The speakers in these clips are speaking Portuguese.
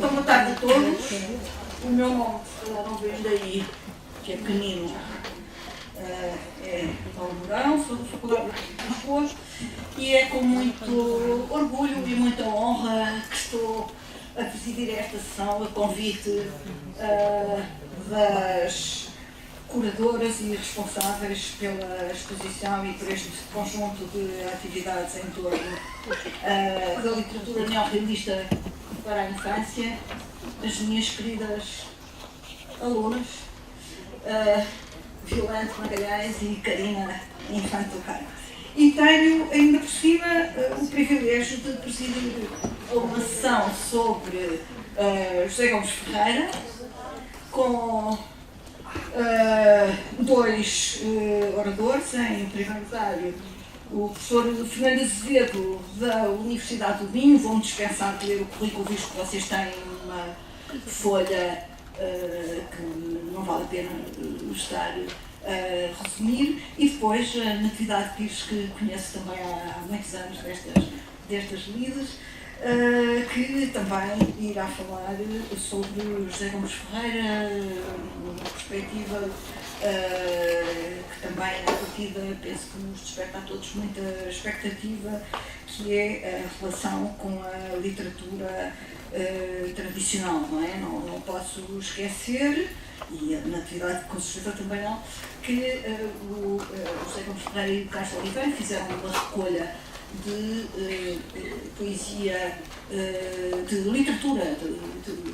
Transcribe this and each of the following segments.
Então, boa tarde a todos. O meu nome, se calhar não vejo daí, que é pequenino, é Paulo Mourão, sou da Faculdade de Lisboa e é com muito orgulho e muita honra que estou a presidir esta sessão a convite das curadoras e responsáveis pela exposição e por este conjunto de atividades em torno da literatura neorrealista para a infância, as minhas queridas alunas, Violante Magalhães e Karina Infante do Carmo. E tenho ainda por cima o privilégio de presidir uma sessão sobre José Gomes Ferreira, com dois oradores, em primeiro lugar o professor Fernando Azevedo da Universidade do Minho. Vou-me dispensar de ler o currículo, visto que vocês têm uma folha que não vale a pena estar a resumir, e depois a Natividade Pires, que conheço também há muitos anos destas lidas, que também irá falar sobre José Gomes Ferreira, numa perspectiva que também, à partida, penso que nos desperta a todos muita expectativa, que é a relação com a literatura tradicional, não é? Não posso esquecer, e a Natividade com certeza também não, que o José Gomes Ferreira e o Carlos Oliveira fizeram uma recolha de poesia, de literatura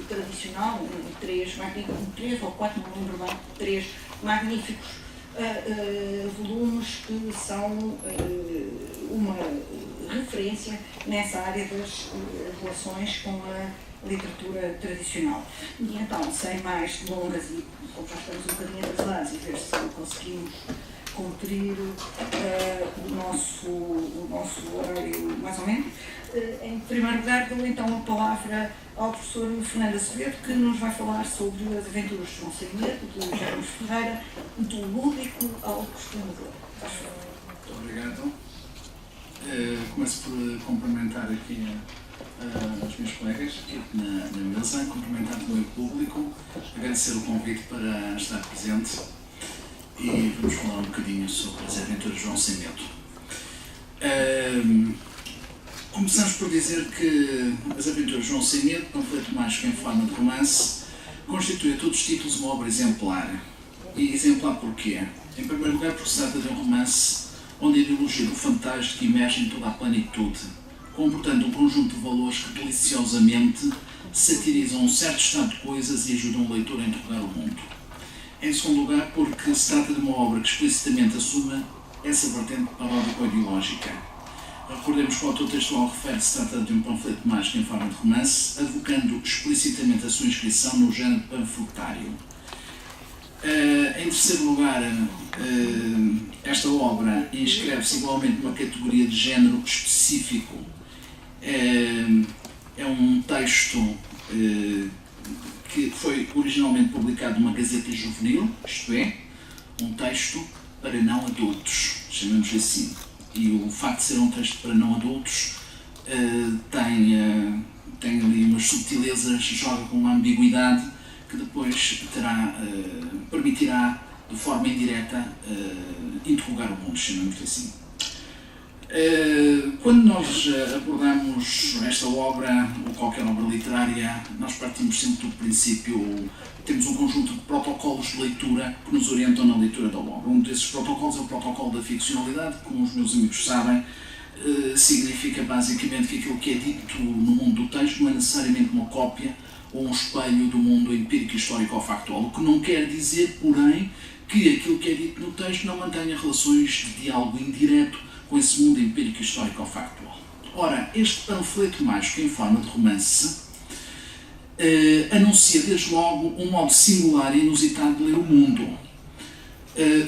tradicional, três ou quatro, não lembro bem, três magníficos volumes que são uma referência nessa área das relações com a literatura tradicional. E então, sem mais delongas, e como já estamos um bocadinho atrasados, e ver se conseguimos cumprir o nosso horário mais ou menos, em primeiro lugar dou então a palavra ao professor Fernando Azevedo, que nos vai falar sobre as aventuras de João Sem Medo, de José Gomes Ferreira, do lúdico ao questionador. Muito obrigado. Começo por cumprimentar aqui os meus colegas aqui na mesa, cumprimentar também o público, agradecer o convite para estar presente e vamos falar um bocadinho sobre as aventuras de João Sem Medo. Começamos por dizer que as aventuras de João Sem Medo, panfleto mágico em forma de romance, constitui a todos os títulos uma obra exemplar. E exemplar porquê? Em primeiro lugar, porque se trata de um romance onde a ideologia do fantástico emerge em toda a plenitude, comportando um conjunto de valores que deliciosamente satirizam um certo estado de coisas e ajudam o leitor a interrogar o mundo. Em segundo lugar, porque se trata de uma obra que explicitamente assume essa vertente paródico-ideológica. Recordemos que o autor textual refere que se trata de um panfleto mágico em forma de romance, advocando explicitamente a sua inscrição no género panfletário. Em terceiro lugar, esta obra inscreve-se igualmente numa categoria de género específico. É um texto que foi originalmente publicado numa Gazeta Juvenil, isto é, um texto para não adultos, chamamos assim. E o facto de ser um texto para não adultos tem ali umas subtilezas, joga com uma ambiguidade que depois permitirá, de forma indireta, interrogar o mundo, chamamos assim. Quando nós abordamos esta obra, ou qualquer obra literária, nós partimos sempre do princípio, temos um conjunto de protocolos de leitura que nos orientam na leitura da obra. Um desses protocolos é o protocolo da ficcionalidade, que, como os meus amigos sabem, significa basicamente que aquilo que é dito no mundo do texto não é necessariamente uma cópia ou um espelho do mundo empírico, histórico ou factual. O que não quer dizer, porém, que aquilo que é dito no texto não mantenha relações de diálogo indireto com esse mundo empírico, histórico ou factual. Ora, este panfleto mágico em forma de romance anuncia desde logo um modo singular e inusitado de ler o mundo.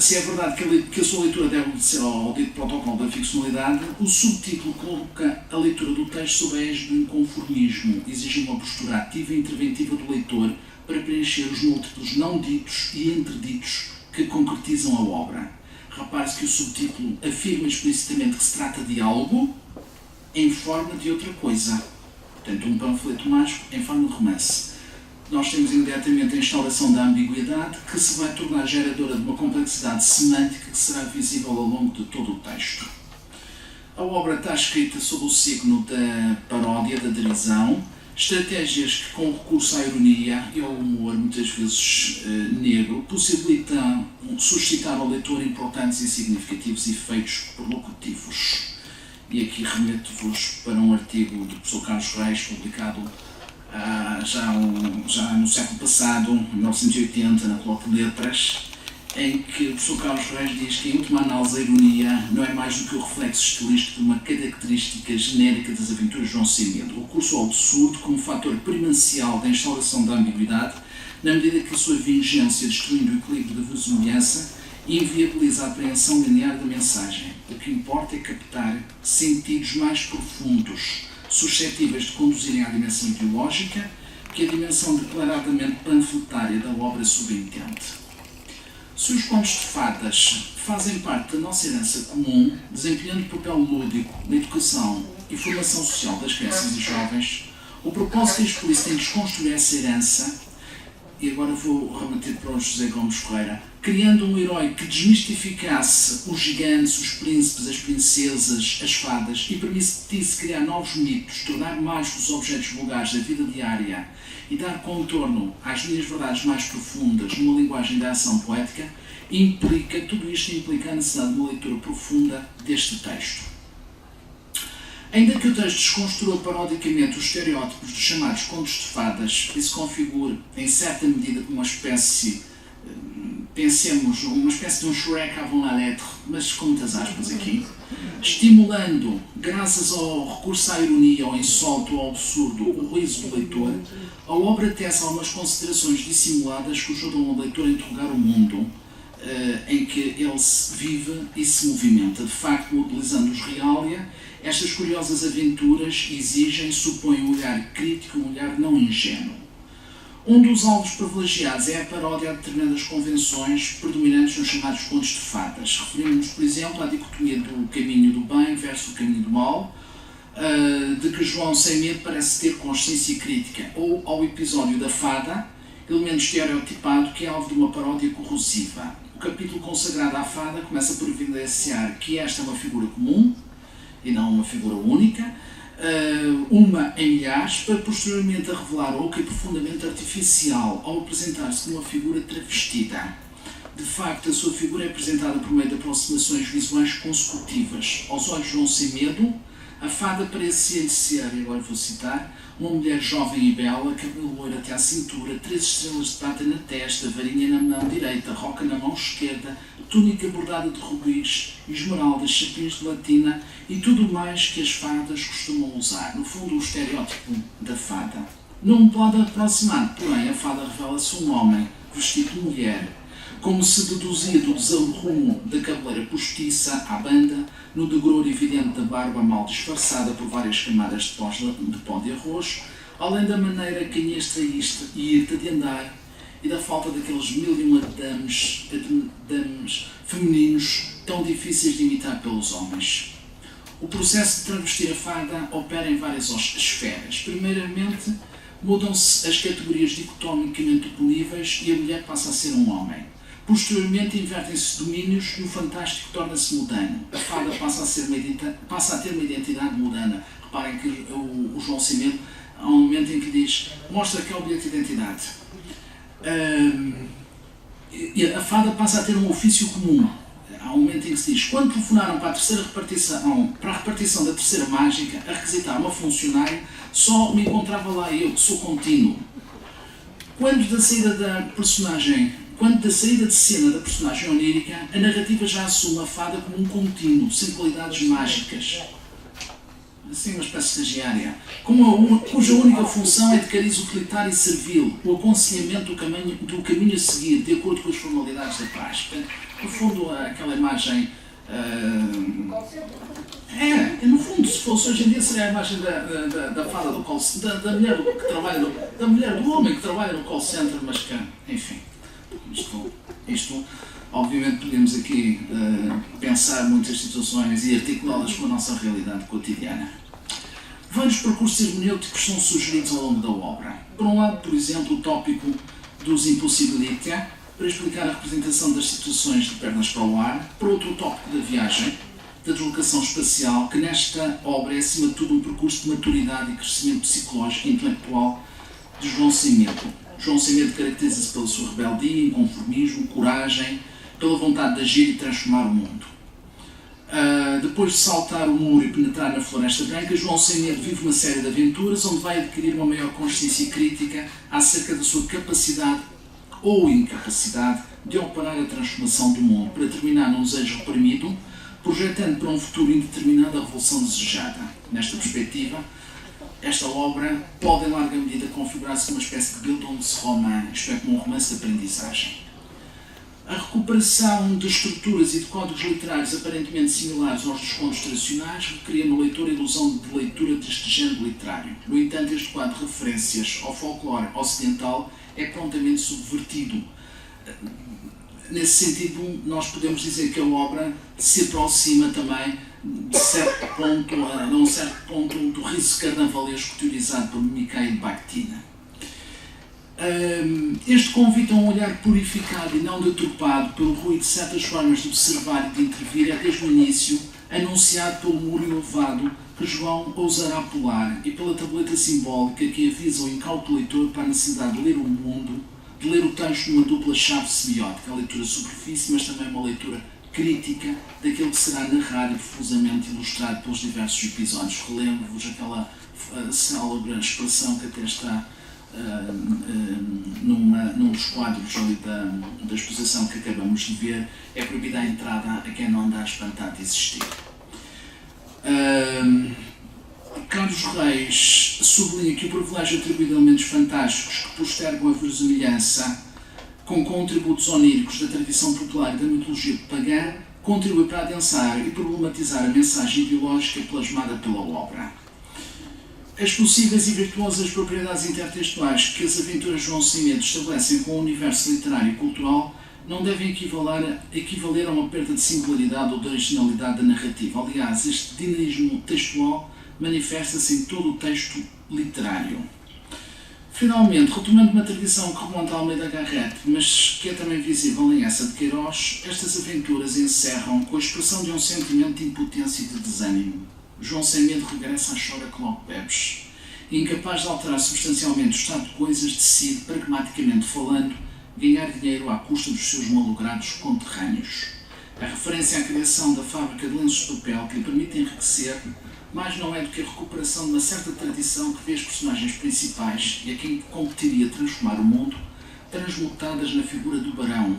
Se é verdade que a sua leitura deve obedecer ao dito protocolo da ficcionalidade, o subtítulo coloca a leitura do texto sob a égide do inconformismo, exigindo uma postura ativa e interventiva do leitor para preencher os múltiplos não ditos e entreditos que concretizam a obra. Repare-se que o subtítulo afirma explicitamente que se trata de algo em forma de outra coisa. Portanto, um panfleto mágico em forma de romance. Nós temos imediatamente a instauração da ambiguidade, que se vai tornar geradora de uma complexidade semântica que será visível ao longo de todo o texto. A obra está escrita sob o signo da paródia, da derição, estratégias que, com recurso à ironia e ao humor, muitas vezes negro, possibilitam suscitar ao leitor importantes e significativos efeitos perlocutivos. E aqui remeto-vos para um artigo do professor Carlos Reis, publicado já no século passado, em 1980, na Coloque de Letras, em que o professor Carlos Reis diz que, em última análise, a ironia não é mais do que o reflexo estilístico de uma característica genérica das aventuras de João Semedo, o recurso ao absurdo como fator primancial da instauração da ambiguidade, na medida que a sua vigência, destruindo o equilíbrio da verossimilhança, inviabiliza a apreensão linear da mensagem. O que importa é captar sentidos mais profundos, suscetíveis de conduzirem à dimensão ideológica, que a dimensão declaradamente panfletária da obra subentende. Se os contos de fadas fazem parte da nossa herança comum, desempenhando papel lúdico na educação e formação social das crianças e jovens, o propósito explícito em desconstruir essa herança, e agora vou remeter para o José Gomes Ferreira, criando um herói que desmistificasse os gigantes, os príncipes, as princesas, as fadas e permitisse criar novos mitos, tornar mágicos os objetos vulgares da vida diária e dar contorno às minhas verdades mais profundas numa linguagem da ação poética, tudo isto implica a necessidade de uma leitura profunda deste texto. Ainda que o texto desconstrua parodicamente os estereótipos dos chamados contos de fadas e se configure, em certa medida, como uma espécie, pensemos, uma espécie de um Shrek avant la lettre, mas com muitas aspas aqui, estimulando, graças ao recurso à ironia, ao insólito, ao absurdo, o riso do leitor, a obra tece algumas considerações dissimuladas que ajudam o leitor a interrogar o mundo em que ele se vive e se movimenta. De facto, utilizando os realia, estas curiosas aventuras supõem um olhar crítico, um olhar não ingênuo. Um dos alvos privilegiados é a paródia a determinadas convenções predominantes nos chamados contos de fadas. Referimos-nos, por exemplo, à dicotomia do caminho do bem versus o caminho do mal, de que João Semedo parece ter consciência crítica, ou ao episódio da fada, elemento estereotipado que é alvo de uma paródia corrosiva. O capítulo consagrado à fada começa por evidenciar que esta é uma figura comum, e não uma figura única, uma em milhares, para posteriormente a revelar o que é profundamente artificial ao apresentar-se como uma figura travestida. De facto, a sua figura é apresentada por meio de aproximações visuais consecutivas. Aos olhos de João Semedo, a fada parecia-lhe ser, e agora vou citar, uma mulher jovem e bela, cabelo loiro até à cintura, 3 estrelas de prata na testa, varinha na mão direita, roca na mão esquerda, túnica bordada de rubis, esmeraldas, chapinhos de latina e tudo mais que as fadas costumam usar. No fundo, o estereótipo da fada. Não pode aproximar, porém, a fada revela-se um homem vestido de mulher, como se deduzia do desarrumo da cabeleira postiça à banda, no degror evidente da barba mal disfarçada por várias camadas de pó de arroz, além da maneira canhestra e irta de andar e da falta daqueles 1001 adames femininos tão difíceis de imitar pelos homens. O processo de travestir a fada opera em várias esferas. Primeiramente, mudam-se as categorias dicotomicamente oponíveis e a mulher passa a ser um homem. Posteriormente, invertem-se domínios e o fantástico torna-se mundano. A fada passa a ter uma identidade mundana. Reparem que o João Semedo, há um momento em que diz, mostra que é o bilhete de identidade. A fada passa a ter um ofício comum. Há um momento em que se diz, quando telefonaram para a repartição da terceira mágica, a requisitar uma funcionária, só me encontrava lá eu, que sou contínuo. Quando da saída de cena da personagem onírica, a narrativa já assume a fada como um contínuo, sem qualidades mágicas. Assim, uma espécie estagiária, cuja única função é de cariz utilitário e servil, o aconselhamento do caminho a seguir, de acordo com as formalidades da paz. Portanto, no fundo, aquela imagem... no fundo, se fosse hoje em dia, seria a imagem da fada do call center, da mulher do homem que trabalha no call center, mas que, enfim... Isto, obviamente, podemos aqui pensar muitas situações e articulá-las com a nossa realidade cotidiana. Vários percursos hermenêuticos são sugeridos ao longo da obra. Por um lado, por exemplo, o tópico dos impossibilita, para explicar a representação das situações de pernas para o ar. Por outro, o tópico da viagem, da deslocação espacial, que nesta obra é, acima de tudo, um percurso de maturidade e crescimento psicológico e intelectual de João Sem Medo. João Sem Medo caracteriza-se pela sua rebeldia, inconformismo, coragem, pela vontade de agir e transformar o mundo. Depois de saltar o muro e penetrar na Floresta Branca, João Sem Medo vive uma série de aventuras onde vai adquirir uma maior consciência crítica acerca da sua capacidade ou incapacidade de operar a transformação do mundo, para terminar num desejo reprimido, projetando para um futuro indeterminado a revolução desejada. Nesta perspectiva, esta obra pode em larga medida configurar-se como uma espécie de Bildungsroman, isto é, como um romance de aprendizagem. A recuperação de estruturas e de códigos literários aparentemente similares aos dos contos tradicionais recria no leitor a ilusão de leitura deste género literário. No entanto, este quadro de referências ao folclore ocidental é prontamente subvertido. Nesse sentido, nós podemos dizer que a obra se aproxima também de um certo ponto do riso carnavalesco teorizado por Mikhail Bakhtin. Este convite a um olhar purificado e não deturpado pelo ruído de certas formas de observar e de intervir é desde o início anunciado pelo muro elevado que João ousará pular e pela tableta simbólica que avisa o incauto leitor para a necessidade de ler o mundo, de ler o texto numa dupla chave semiótica, a leitura superfície, mas também uma leitura crítica daquilo que será narrado e profusamente ilustrado pelos diversos episódios. Relembro-vos aquela célebre expressão que até está num dos quadros ali da exposição que acabamos de ver: é proibida a entrada a quem não anda espantado de existir. Carlos Reis sublinha que o privilégio atribuído a elementos fantásticos que postergam a verosimilhança com contributos oníricos da tradição popular e da mitologia pagã contribui para adensar e problematizar a mensagem ideológica plasmada pela obra. As possíveis e virtuosas propriedades intertextuais que as aventuras de João Sem Medo estabelecem com o universo literário e cultural não devem equivaler a uma perda de singularidade ou de originalidade da narrativa. Aliás, este dinamismo textual manifesta-se em todo o texto literário. Finalmente, retomando uma tradição que remonta a Almeida Garrett, mas que é também visível em essa de Queiroz, estas aventuras encerram com a expressão de um sentimento de impotência e de desânimo. João Sem Medo regressa à chora que logo bebes. Incapaz de alterar substancialmente o estado de coisas, decide, pragmaticamente falando, ganhar dinheiro à custa dos seus malogrados conterrâneos. A referência à criação da fábrica de lenços de papel que lhe permite enriquecer, mais não é do que a recuperação de uma certa tradição que vê as personagens principais e a quem competiria transformar o mundo, transmutadas na figura do barão.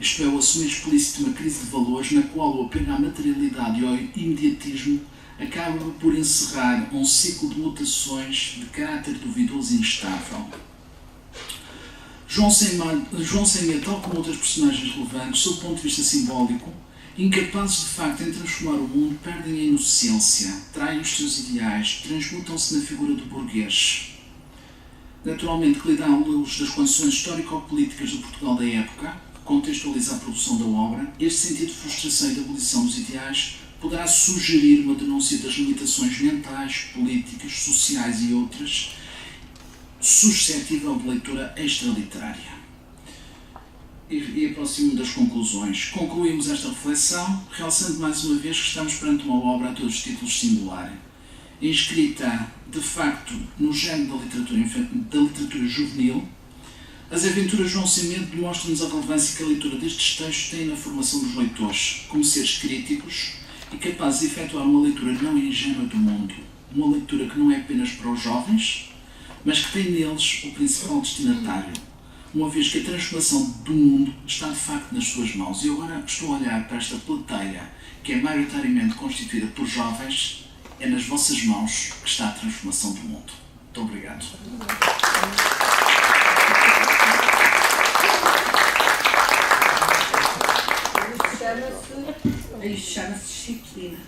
Isto é, o assumir explícito uma crise de valores na qual o apego à materialidade e ao imediatismo acaba por encerrar um ciclo de mutações de caráter duvidoso e instável. João Sem Medo, tal como outras personagens relevantes, sob o ponto de vista simbólico, incapazes de facto em transformar o mundo, perdem a inocência, traem os seus ideais, transmutam-se na figura do burguês. Naturalmente, que lhe dá à luz das condições histórico-políticas do Portugal da época, que contextualiza a produção da obra, este sentido de frustração e de abolição dos ideais poderá sugerir uma denúncia das limitações mentais, políticas, sociais e outras, suscetível de leitura extraliterária. E aproximo das conclusões. Concluímos esta reflexão, realçando mais uma vez que estamos perante uma obra a todos os títulos singular, inscrita, de facto, no género da literatura juvenil. As aventuras de João Sem Medo demonstram-nos a relevância que a leitura destes textos tem na formação dos leitores, como seres críticos e capazes de efetuar uma leitura não ingênua do mundo, uma leitura que não é apenas para os jovens, mas que tem neles o principal destinatário, uma vez que a transformação do mundo está de facto nas suas mãos. E agora estou a olhar para esta plateia, que é maioritariamente constituída por jovens. É nas vossas mãos que está a transformação do mundo. Muito obrigado. Isto chama-se disciplina.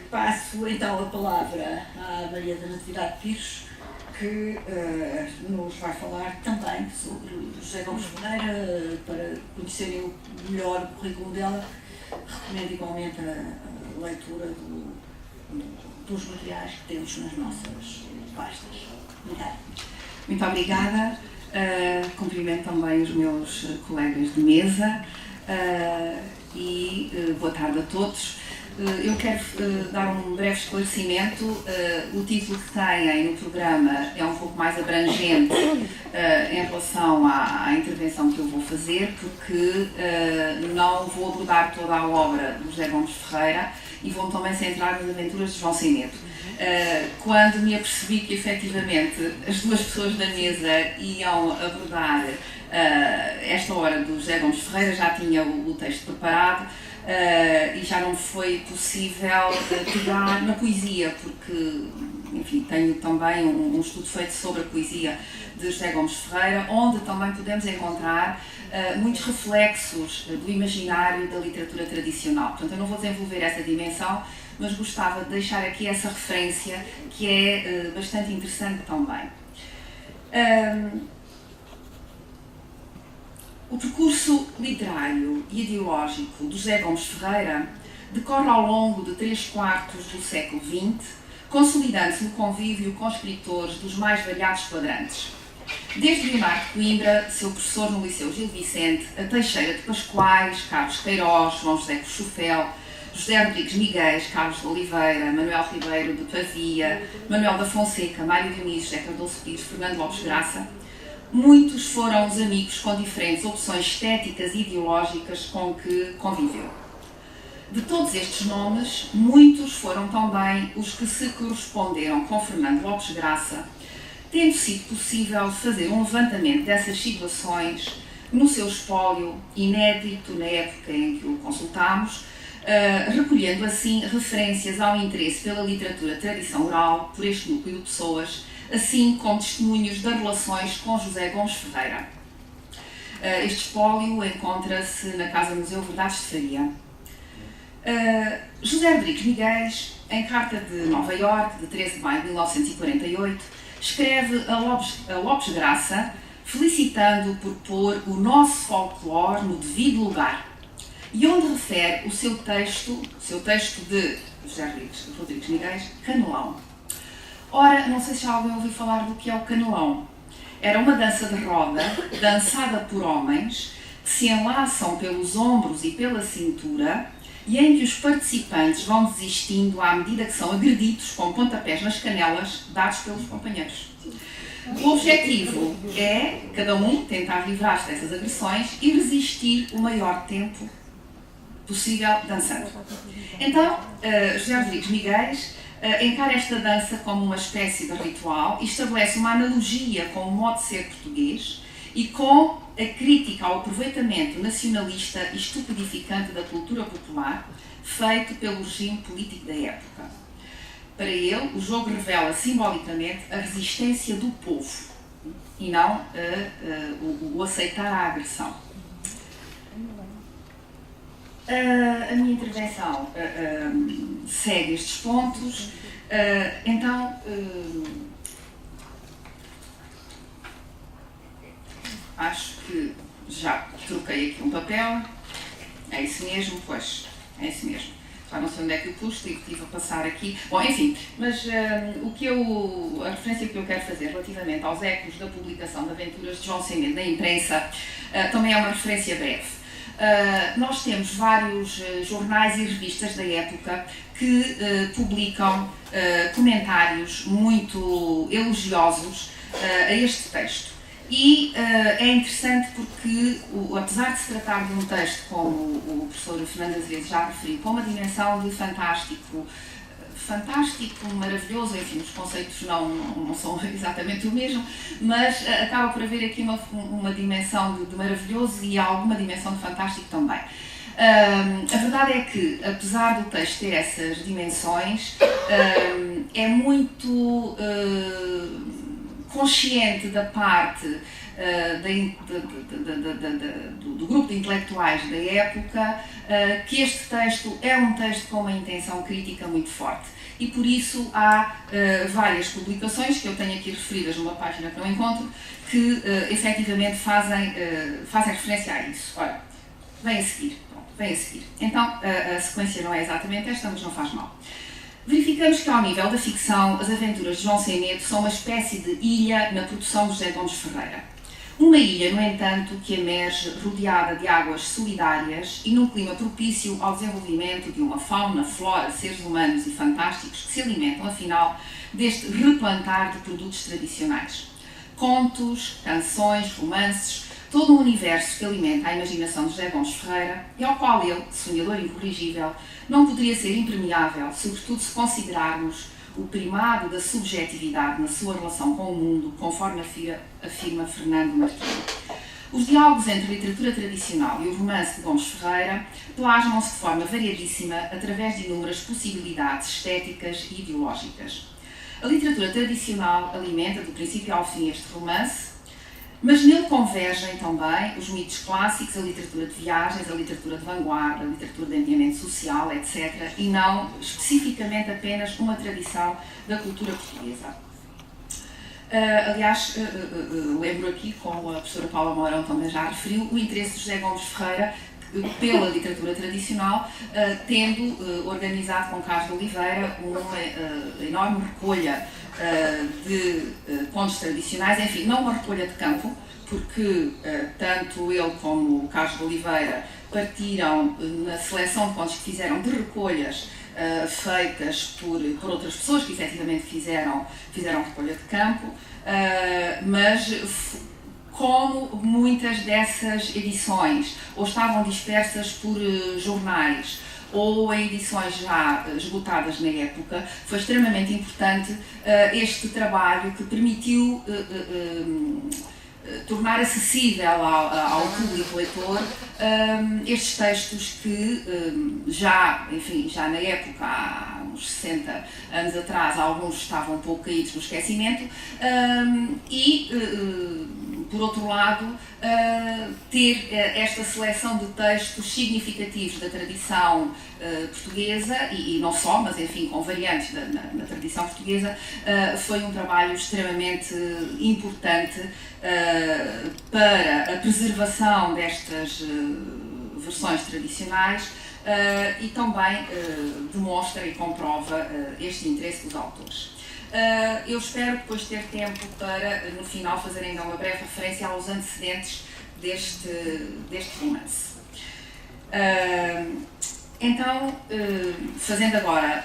Passo então a palavra à Maria da Natividade Pires, que nos vai falar também sobre José Gomes Pereira. Para conhecerem melhor o currículo dela, recomendo igualmente a leitura do dos materiais que temos nas nossas pastas. Muito obrigada. Cumprimento também os meus colegas de mesa e boa tarde a todos. Eu quero dar um breve esclarecimento. O título que têm no programa é um pouco mais abrangente em relação à intervenção que eu vou fazer, porque não vou abordar toda a obra do José Gomes Ferreira e vou também centrar nas aventuras de João Sem-Medo. Quando me apercebi que efetivamente as duas pessoas da mesa iam abordar esta obra do José Gomes Ferreira, já tinha o texto preparado. E já não foi possível pegar na poesia, porque, enfim, tenho também um estudo feito sobre a poesia de José Gomes Ferreira, onde também podemos encontrar muitos reflexos do imaginário da literatura tradicional. Portanto, eu não vou desenvolver essa dimensão, mas gostava de deixar aqui essa referência, que é bastante interessante também. O percurso literário e ideológico do José Gomes Ferreira decorre ao longo de 3/4 do século XX, consolidando-se no convívio com escritores dos mais variados quadrantes. Desde Guimarães de Coimbra, seu professor no Liceu Gil Vicente, a Teixeira de Pascoais, Carlos Queiroz, João José Cochufel, José Rodrigues Miguel, Carlos de Oliveira, Manuel Ribeiro de Pavia, Manuel da Fonseca, Mário Dionísio, José Cardoso Pires, Fernando Lopes Graça, muitos foram os amigos com diferentes opções estéticas e ideológicas com que conviveu. De todos estes nomes, muitos foram também os que se corresponderam com Fernando Lopes Graça, tendo sido possível fazer um levantamento dessas situações no seu espólio, inédito na época em que o consultámos, recolhendo assim referências ao interesse pela literatura tradição oral por este núcleo de pessoas, assim como testemunhos das relações com José Gomes Ferreira. Este espólio encontra-se na Casa Museu Verdades de Faria. José Rodrigues Miguel, em carta de Nova Iorque, de 13 de maio de 1948, escreve a Lopes Graça, felicitando-o por pôr o nosso folclore no devido lugar, e onde refere o seu texto de José Rodrigues Miguel, Canelão. Ora, não sei se já alguém ouviu falar do que é o canelão. Era uma dança de roda, dançada por homens, que se enlaçam pelos ombros e pela cintura, e em que os participantes vão desistindo à medida que são agredidos com pontapés nas canelas, dados pelos companheiros. O objetivo é, cada um, tentar livrar-se dessas agressões e resistir o maior tempo possível dançando. Então, José Rodrigues Miguel encara esta dança como uma espécie de ritual e estabelece uma analogia com o modo de ser português e com a crítica ao aproveitamento nacionalista e estupidificante da cultura popular feito pelo regime político da época. Para ele, o jogo revela simbolicamente a resistência do povo e não o aceitar a agressão. A minha intervenção segue estes pontos. Então, acho que já troquei aqui um papel. É isso mesmo, pois, é isso mesmo. Já não sei onde é que eu pus, estive a passar aqui. Bom, enfim, mas a referência que eu quero fazer relativamente aos ecos da publicação de Aventuras de João Sem-Medo na imprensa também é uma referência breve. Nós temos vários jornais e revistas da época que publicam comentários muito elogiosos a este texto. E é interessante porque, apesar de se tratar de um texto, como o professor Fernando Azevedo já referiu, com uma dimensão de fantástico, maravilhoso, enfim, os conceitos não são exatamente o mesmo, mas acaba por haver aqui uma dimensão de maravilhoso e alguma dimensão de fantástico também. A verdade é que, apesar do texto ter essas dimensões, é muito consciente da parte do grupo de intelectuais da época que este texto é um texto com uma intenção crítica muito forte. E por isso há várias publicações, que eu tenho aqui referidas numa página que não encontro, que efetivamente fazem referência a isso. Ora, vem a seguir. Então, a sequência não é exatamente esta, mas não faz mal. Verificando Digamos que ao nível da ficção, as aventuras de João Sem Medo são uma espécie de ilha na produção de José Gomes Ferreira. Uma ilha, no entanto, que emerge rodeada de águas solidárias e num clima propício ao desenvolvimento de uma fauna, flora, seres humanos e fantásticos que se alimentam, afinal, deste replantar de produtos tradicionais. Contos, canções, romances, todo um universo que alimenta a imaginação de José Gomes Ferreira e ao qual ele, sonhador incorrigível, não poderia ser impermeável, sobretudo se considerarmos o primado da subjetividade na sua relação com o mundo, conforme afirma Fernando Martins. Os diálogos entre a literatura tradicional e o romance de Gomes Ferreira plasmam-se de forma variadíssima através de inúmeras possibilidades estéticas e ideológicas. A literatura tradicional alimenta do princípio ao fim este romance, mas nele convergem também os mitos clássicos, a literatura de viagens, a literatura de vanguarda, a literatura de ambiente social, etc., e não especificamente apenas uma tradição da cultura portuguesa. Aliás, lembro aqui, como a professora Paula Mourão também já referiu, o interesse de José Gomes Ferreira pela literatura tradicional, tendo organizado com Carlos de Oliveira uma enorme recolha de contos tradicionais, enfim, não uma recolha de campo, porque tanto ele como o Carlos de Oliveira partiram na seleção de contos que fizeram de recolhas feitas por outras pessoas que efetivamente fizeram recolha de campo, mas como muitas dessas edições ou estavam dispersas por jornais ou em edições já esgotadas na época, foi extremamente importante este trabalho que permitiu tornar acessível ao público leitor estes textos que já na época, há uns 60 anos atrás, alguns estavam um pouco caídos no esquecimento e, por outro lado, ter esta seleção de textos significativos da tradição portuguesa, e não só, mas enfim, com variantes na tradição portuguesa, foi um trabalho extremamente importante para a preservação destas versões tradicionais e também demonstra e comprova este interesse dos autores. Eu espero depois ter tempo para, no final, fazer ainda uma breve referência aos antecedentes deste romance. Então, fazendo agora,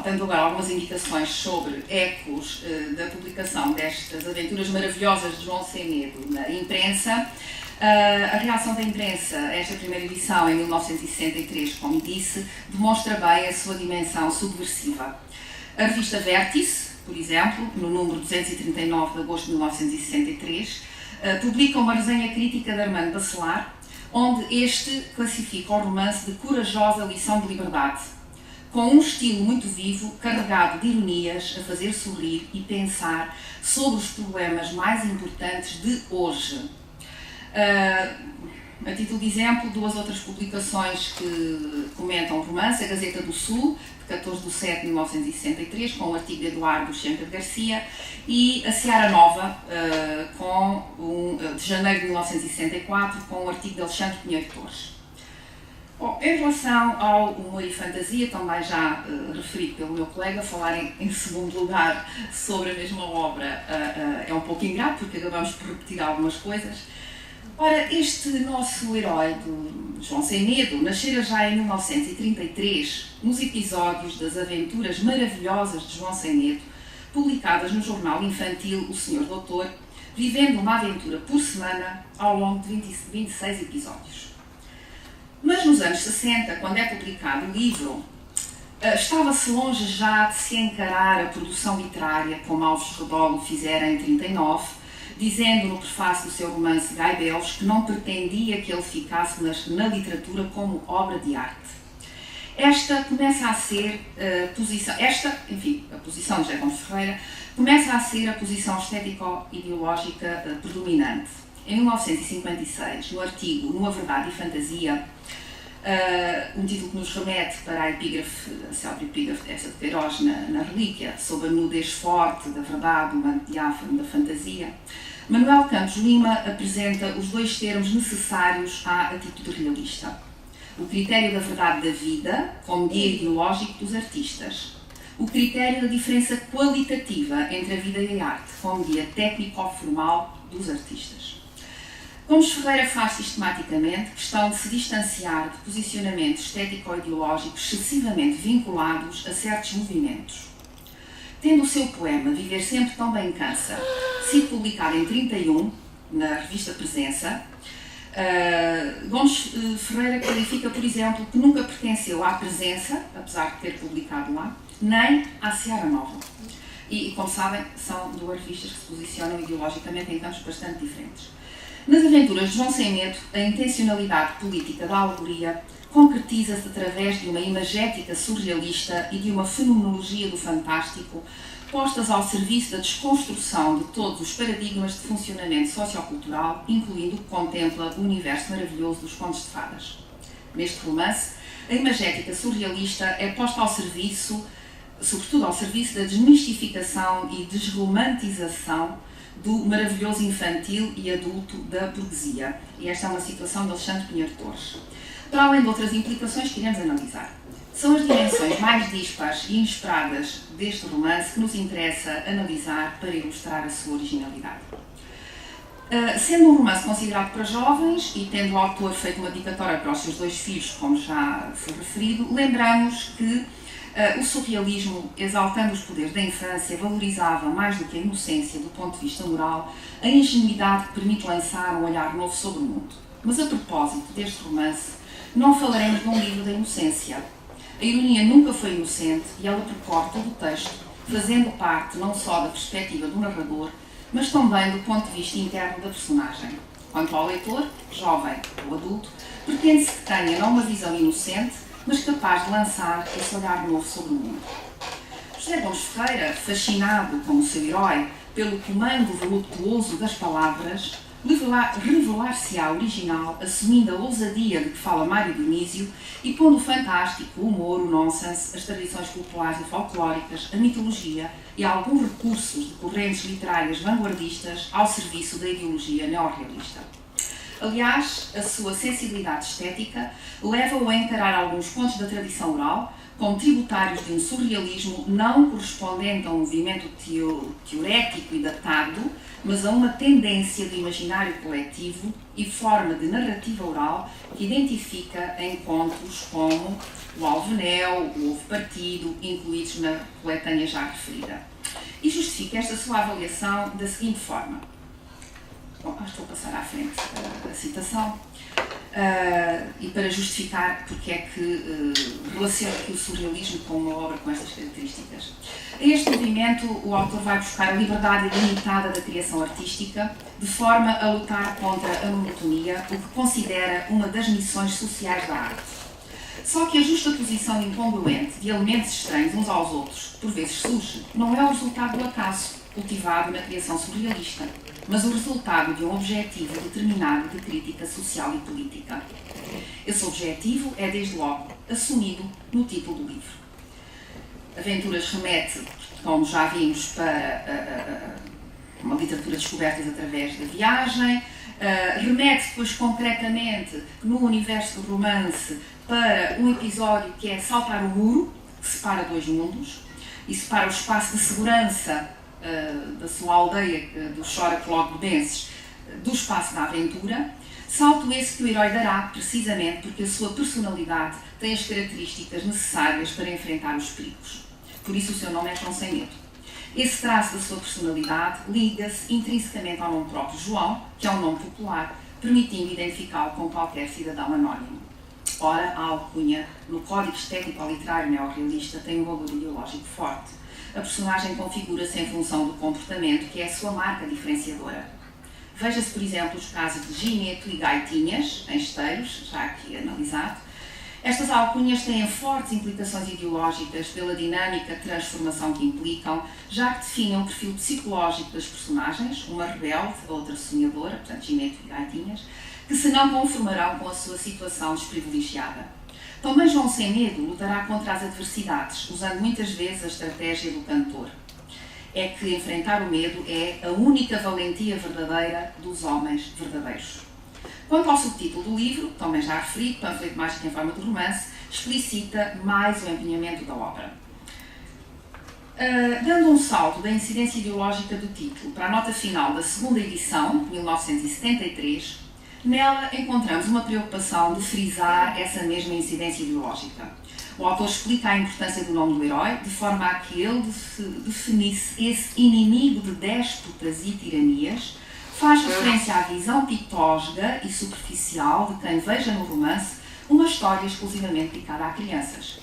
dando agora algumas indicações sobre ecos da publicação destas aventuras maravilhosas de João Sem Medo na imprensa, a reação da imprensa a esta primeira edição, em 1963, como disse, demonstra bem a sua dimensão subversiva. A revista Vértice, por exemplo, no número 239 de agosto de 1963, publica uma resenha crítica de Armando Bachelard, onde este classifica o romance de corajosa lição de liberdade, com um estilo muito vivo, carregado de ironias, a fazer sorrir e pensar sobre os problemas mais importantes de hoje. A título de exemplo, duas outras publicações que comentam o romance: a Gazeta do Sul, de 14 de setembro de 1963, com o artigo de Eduardo Xenca de Garcia, e a Seara Nova, de janeiro de 1964, com o artigo de Alexandre Pinheiro Torres. Bom, em relação ao humor e fantasia, também já referido pelo meu colega, falar em segundo lugar sobre a mesma obra é um pouco ingrato, porque acabamos por repetir algumas coisas. Ora, este nosso herói do João Sem Medo nascera já em 1933, nos episódios das aventuras maravilhosas de João Sem Medo, publicadas no jornal infantil O Senhor Doutor, vivendo uma aventura por semana ao longo de 26 episódios. Mas nos anos 60, quando é publicado o livro, estava-se longe já de se encarar a produção literária como Alves Redolo fizera em 39, dizendo no prefácio do seu romance Gai Belos que não pretendia que ele ficasse na literatura como obra de arte. Esta começa a ser a posição de José Gomes Ferreira começa a ser a posição estético-ideológica predominante. Em 1956, no artigo Nua Verdade e Fantasia, um título que nos remete para a epígrafe, a célebre epígrafe desta de Queiroz na Relíquia, sobre a nudez forte da verdade, o manto diáfano da fantasia, Manuel Campos Lima apresenta os dois termos necessários à atitude realista: o critério da verdade da vida como guia ideológico dos artistas, o critério da diferença qualitativa entre a vida e a arte como guia técnico-formal dos artistas. Gomes Ferreira faz sistematicamente questão de se distanciar de posicionamentos estético-ideológicos excessivamente vinculados a certos movimentos. Tendo o seu poema Viver Sempre Tão Bem Cansa sido publicado em 31, na revista Presença, Gomes Ferreira qualifica, por exemplo, que nunca pertenceu à Presença, apesar de ter publicado lá, nem à Seara Nova. E, como sabem, são duas revistas que se posicionam ideologicamente em campos bastante diferentes. Nas aventuras de João Sem Medo, a intencionalidade política da alegoria concretiza-se através de uma imagética surrealista e de uma fenomenologia do fantástico postas ao serviço da desconstrução de todos os paradigmas de funcionamento sociocultural, incluindo o que contempla o universo maravilhoso dos contos de fadas. Neste romance, a imagética surrealista é posta ao serviço, sobretudo ao serviço da desmistificação e desromantização do maravilhoso infantil e adulto da burguesia. E esta é uma situação de Alexandre Pinheiro Torres. Para além de outras implicações que iremos analisar. São as dimensões mais dispares e inesperadas deste romance que nos interessa analisar para ilustrar a sua originalidade. Sendo um romance considerado para jovens e tendo o autor feito uma dedicatória para os seus dois filhos, como já foi referido, lembramos que o surrealismo, exaltando os poderes da infância, valorizava mais do que a inocência do ponto de vista moral, a ingenuidade que permite lançar um olhar novo sobre o mundo. Mas a propósito deste romance, não falaremos de um livro da inocência. A ironia nunca foi inocente e ela percorre todo o texto, fazendo parte não só da perspectiva do narrador, mas também do ponto de vista interno da personagem. Quanto ao leitor, jovem ou adulto, pretende-se que tenha não uma visão inocente, mas capaz de lançar esse olhar novo sobre o mundo. José Gomes Ferreira, fascinado como seu herói pelo comando voluptuoso das palavras, revelar-se-á original, assumindo a ousadia de que fala Mário Dionísio e pondo o fantástico, o humor, o nonsense, as tradições populares e folclóricas, a mitologia e alguns recursos de correntes literárias vanguardistas ao serviço da ideologia neorrealista. Aliás, a sua sensibilidade estética leva-o a encarar alguns pontos da tradição oral como tributários de um surrealismo não correspondente a um movimento teorético e datado, mas a uma tendência do imaginário coletivo e forma de narrativa oral que identifica em contos como o Alvenel, o Ovo Partido, incluídos na coletânea já referida. E justifica esta sua avaliação da seguinte forma. Bom, acho que vou passar à frente a citação. E para justificar porque é que relaciona aqui o surrealismo com uma obra com estas características. A este movimento, o autor vai buscar a liberdade ilimitada da criação artística, de forma a lutar contra a monotonia, o que considera uma das missões sociais da arte. Só que a justa posição incongruente de elementos estranhos uns aos outros, por vezes surge, não é o resultado do acaso, cultivado na criação surrealista, mas o resultado de um objetivo determinado de crítica social e política. Esse objetivo é, desde logo, assumido no título do livro. Aventuras remete, como já vimos, para uma literatura de descobertas através da viagem, remete depois concretamente, no universo do romance, para um episódio que é saltar o muro, que separa dois mundos, e separa o espaço de segurança da sua aldeia, do Chora-Clogobenses, do espaço da aventura, salto esse que o herói dará precisamente porque a sua personalidade tem as características necessárias para enfrentar os perigos. Por isso o seu nome é João Sem Medo. Esse traço da sua personalidade liga-se intrinsecamente ao nome próprio João, que é um nome popular, permitindo identificá-lo com qualquer cidadão anónimo. Ora, a alcunha, no código estético-literário neorrealista, tem um valor ideológico forte. A personagem configura-se em função do comportamento, que é a sua marca diferenciadora. Veja-se, por exemplo, os casos de Gineto e Gaitinhas, em Esteiros, já aqui analisado. Estas alcunhas têm fortes implicações ideológicas pela dinâmica de transformação que implicam, já que definem o perfil psicológico das personagens, uma rebelde, a outra sonhadora, portanto Gineto e Gaitinhas, que se não conformarão com a sua situação desprivilegiada. Também João Sem Medo lutará contra as adversidades, usando muitas vezes a estratégia do cantor. É que enfrentar o medo é a única valentia verdadeira dos homens verdadeiros. Quanto ao subtítulo do livro, também já referi, Panfleto Mágico em Forma de Romance, explicita mais o empenhamento da obra. Dando um salto da incidência ideológica do título para a nota final da segunda edição, de 1973, nela encontramos uma preocupação de frisar essa mesma incidência ideológica. O autor explica a importância do nome do herói, de forma a que ele definisse esse inimigo de déspotas e tiranias, faz referência à visão pitosga e superficial de quem veja no romance uma história exclusivamente dedicada a crianças.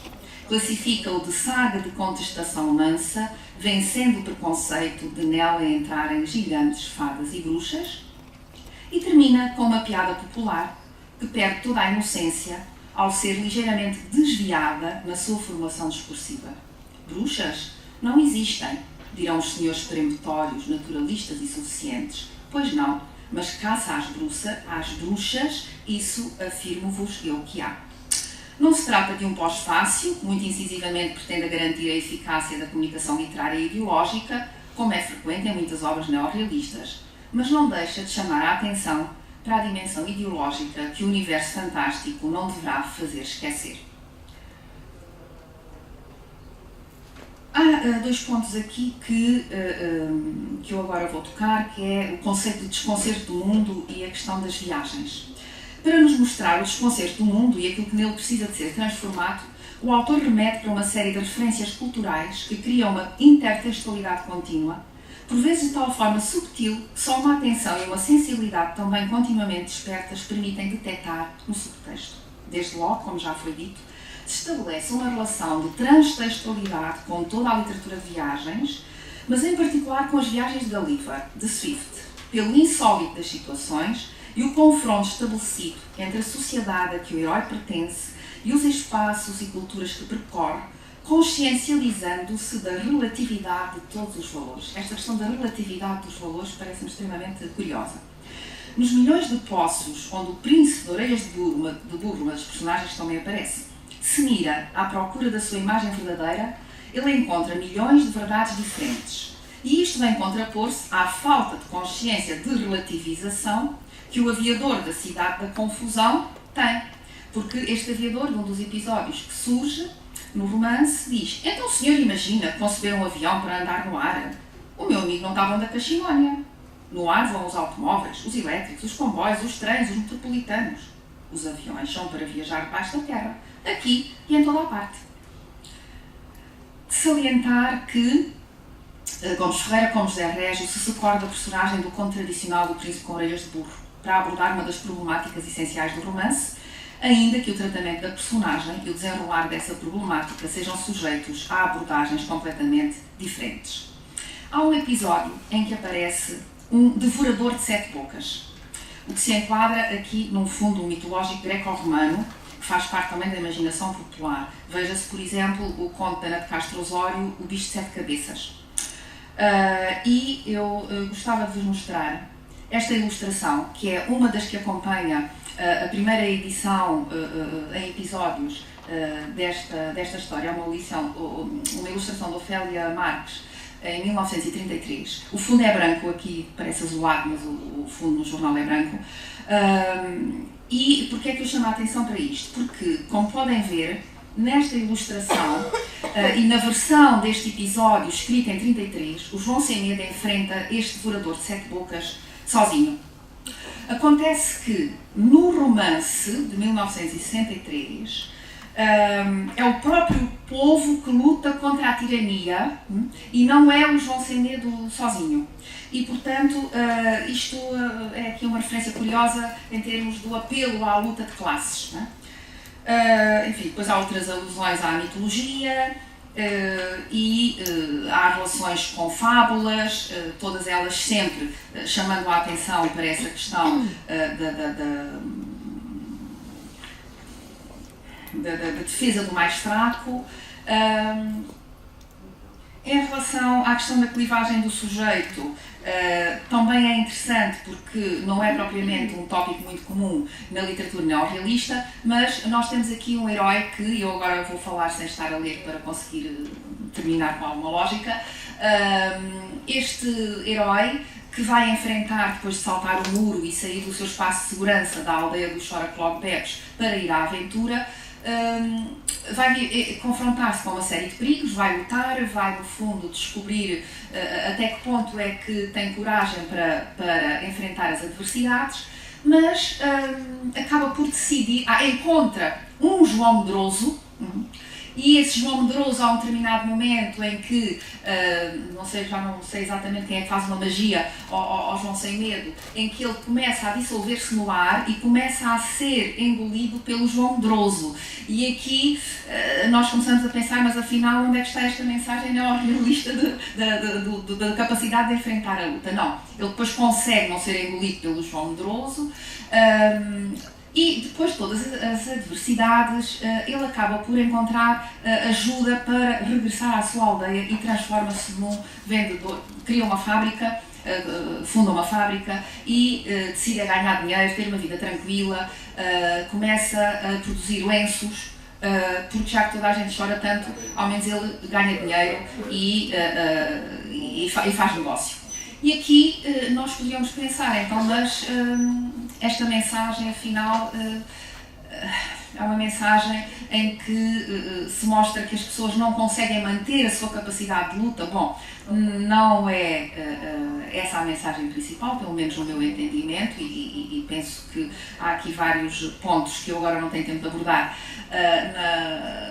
Classifica-o de saga de contestação mansa, vencendo o preconceito de nela entrarem gigantes, fadas e bruxas, e termina com uma piada popular que perde toda a inocência ao ser ligeiramente desviada na sua formulação discursiva. Bruxas não existem, dirão os senhores peremptórios, naturalistas e suficientes. Pois não, mas caça às bruxas, isso afirmo-vos eu que há. Não se trata de um pós-fácil, que muito incisivamente pretenda garantir a eficácia da comunicação literária e ideológica, como é frequente em muitas obras neorrealistas, mas não deixa de chamar a atenção para a dimensão ideológica que o universo fantástico não deverá fazer esquecer. Há dois pontos aqui que eu agora vou tocar, que é o conceito de desconcerto do mundo e a questão das viagens. Para nos mostrar o desconcerto do mundo e aquilo que nele precisa de ser transformado, o autor remete para uma série de referências culturais que criam uma intertextualidade contínua, por vezes de tal forma subtil que só uma atenção e uma sensibilidade também continuamente despertas permitem detectar no subtexto. Desde logo, como já foi dito, se estabelece uma relação de transtextualidade com toda a literatura de viagens, mas em particular com as viagens de Gulliver, de Swift, pelo insólito das situações e o confronto estabelecido entre a sociedade a que o herói pertence e os espaços e culturas que percorre, consciencializando-se da relatividade de todos os valores. Esta questão da relatividade dos valores parece-me extremamente curiosa. Nos milhões de poços, onde o príncipe de orelhas de burro, uma das personagens também aparece, se mira à procura da sua imagem verdadeira, ele encontra milhões de verdades diferentes. E isto vem contrapor-se à falta de consciência de relativização que o aviador da cidade da confusão tem. Porque este aviador, num dos episódios que surge no romance, diz: então o senhor imagina conceber um avião para andar no ar? O meu amigo não estava onde a Caxilónia. No ar vão os automóveis, os elétricos, os comboios, os trens, os metropolitanos. Os aviões são para viajar debaixo da terra, aqui e em toda a parte. De salientar que Gomes Ferreira, como José Régio, se recorda da personagem do conto tradicional do príncipe com orelhas de burro, para abordar uma das problemáticas essenciais do romance, ainda que o tratamento da personagem e o desenrolar dessa problemática sejam sujeitos a abordagens completamente diferentes. Há um episódio em que aparece um devorador de 7 bocas, o que se enquadra aqui num fundo mitológico greco-romano, que faz parte também da imaginação popular. Veja-se, por exemplo, o conto de Ana de Castro Osório, O Bicho de 7 Cabeças. E eu gostava de vos mostrar esta ilustração, que é uma das que acompanha a primeira edição em episódios desta história. É uma ilustração de Ofélia Marques, em 1933. O fundo é branco, aqui parece azulado, mas o fundo no jornal é branco. E porquê é que eu chamo a atenção para isto? Porque, como podem ver, nesta ilustração e na versão deste episódio escrita em 33, o João Sem Medo enfrenta este devorador de 7 bocas sozinho. Acontece que no romance de 1963 é o próprio povo que luta contra a tirania e não é o João Sem Medo sozinho. E, portanto, isto é aqui uma referência curiosa em termos do apelo à luta de classes. Enfim, depois há outras alusões à mitologia e há relações com fábulas, todas elas sempre chamando a atenção para essa questão da defesa do mais fraco. Em relação à questão da clivagem do sujeito, também é interessante porque não é propriamente um tópico muito comum na literatura neorrealista, mas nós temos aqui um herói que eu agora vou falar sem estar a ler para conseguir terminar com alguma lógica. Este herói que vai enfrentar depois de saltar o muro e sair do seu espaço de segurança da aldeia dos Choraclogbebes para ir à aventura, vai confrontar-se com uma série de perigos, vai lutar, vai no fundo descobrir até que ponto é que tem coragem para enfrentar as adversidades, mas acaba por decidir, encontra um João Medroso, e esse João Medroso, a um determinado momento em que, já não sei exatamente quem é que faz uma magia ao João Sem Medo, em que ele começa a dissolver-se no ar e começa a ser engolido pelo João Medroso. E aqui nós começamos a pensar, mas afinal onde é que está esta mensagem neorrealista da capacidade de enfrentar a luta? Não, ele depois consegue não ser engolido pelo João Medroso, e depois de todas as adversidades, ele acaba por encontrar ajuda para regressar à sua aldeia e transforma-se num vendedor. Cria uma fábrica, funda uma fábrica e decide ganhar dinheiro, ter uma vida tranquila, começa a produzir lenços, porque já que toda a gente chora tanto, ao menos ele ganha dinheiro e faz negócio. E aqui nós podíamos pensar, então, mas esta mensagem, afinal, é uma mensagem em que se mostra que as pessoas não conseguem manter a sua capacidade de luta. Bom, não é essa a mensagem principal, pelo menos no meu entendimento, e penso que há aqui vários pontos que eu agora não tenho tempo de abordar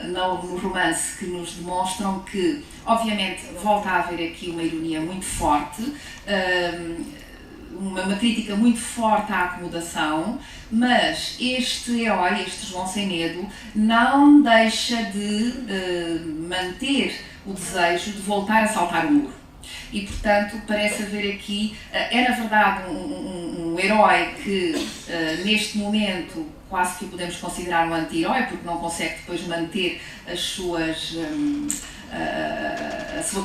no romance que nos demonstram que, obviamente, volta a haver aqui uma ironia muito forte, uma crítica muito forte à acomodação, mas este herói, este João Sem Medo, não deixa de manter o desejo de voltar a saltar o muro. E, portanto, parece haver aqui, é na verdade um herói que, neste momento, quase que o podemos considerar um anti-herói, porque não consegue depois manter a sua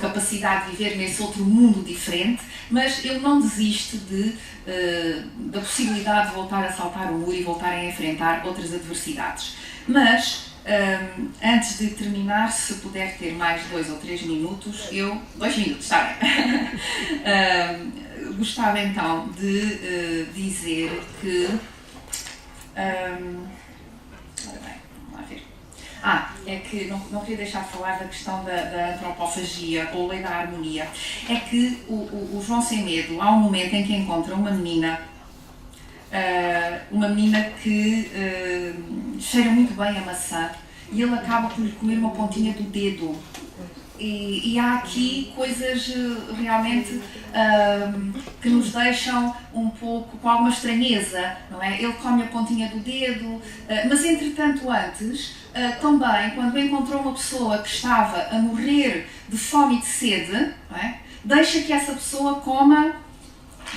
capacidade de viver nesse outro mundo diferente, mas ele não desiste da possibilidade de voltar a saltar o muro e voltar a enfrentar outras adversidades. Mas, antes de terminar, se puder ter mais 2 ou 3 minutos, 2 minutos, está bem. Gostava então de dizer que... ora bem, vamos lá ver. É que não queria deixar de falar da questão da antropofagia ou lei da harmonia. É que o João Sem Medo, há um momento em que encontra uma menina que cheira muito bem a maçã e ele acaba por lhe comer uma pontinha do dedo. E há aqui coisas realmente que nos deixam um pouco com alguma estranheza, não é? Ele come a pontinha do dedo, mas entretanto antes, também, quando encontrou uma pessoa que estava a morrer de fome e de sede, não é? Deixa que essa pessoa coma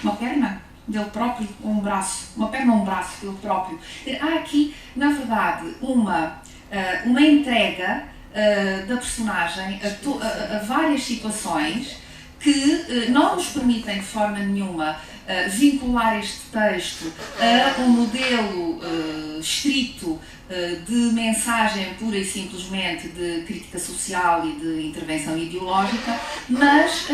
uma perna dele próprio, ou um braço, uma perna ou um braço dele próprio. Há aqui, na verdade, uma entrega da personagem a várias situações que não nos permitem de forma nenhuma vincular este texto a um modelo estrito de mensagem pura e simplesmente de crítica social e de intervenção ideológica, mas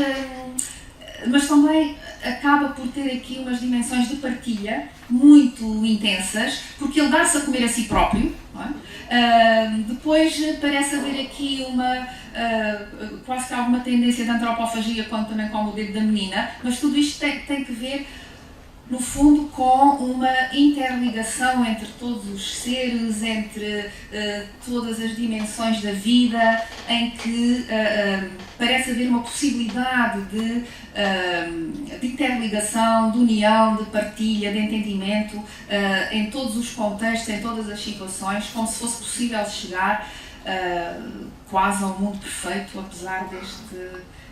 também acaba por ter aqui umas dimensões de partilha muito intensas, porque ele dá-se a comer a si próprio, não é? Depois parece haver aqui quase que alguma tendência de antropofagia quando também come o dedo da menina, mas tudo isto tem que ver, no fundo, com uma interligação entre todos os seres, entre todas as dimensões da vida, em que parece haver uma possibilidade de interligação, de união, de partilha, de entendimento em todos os contextos, em todas as situações, como se fosse possível chegar quase ao mundo perfeito, apesar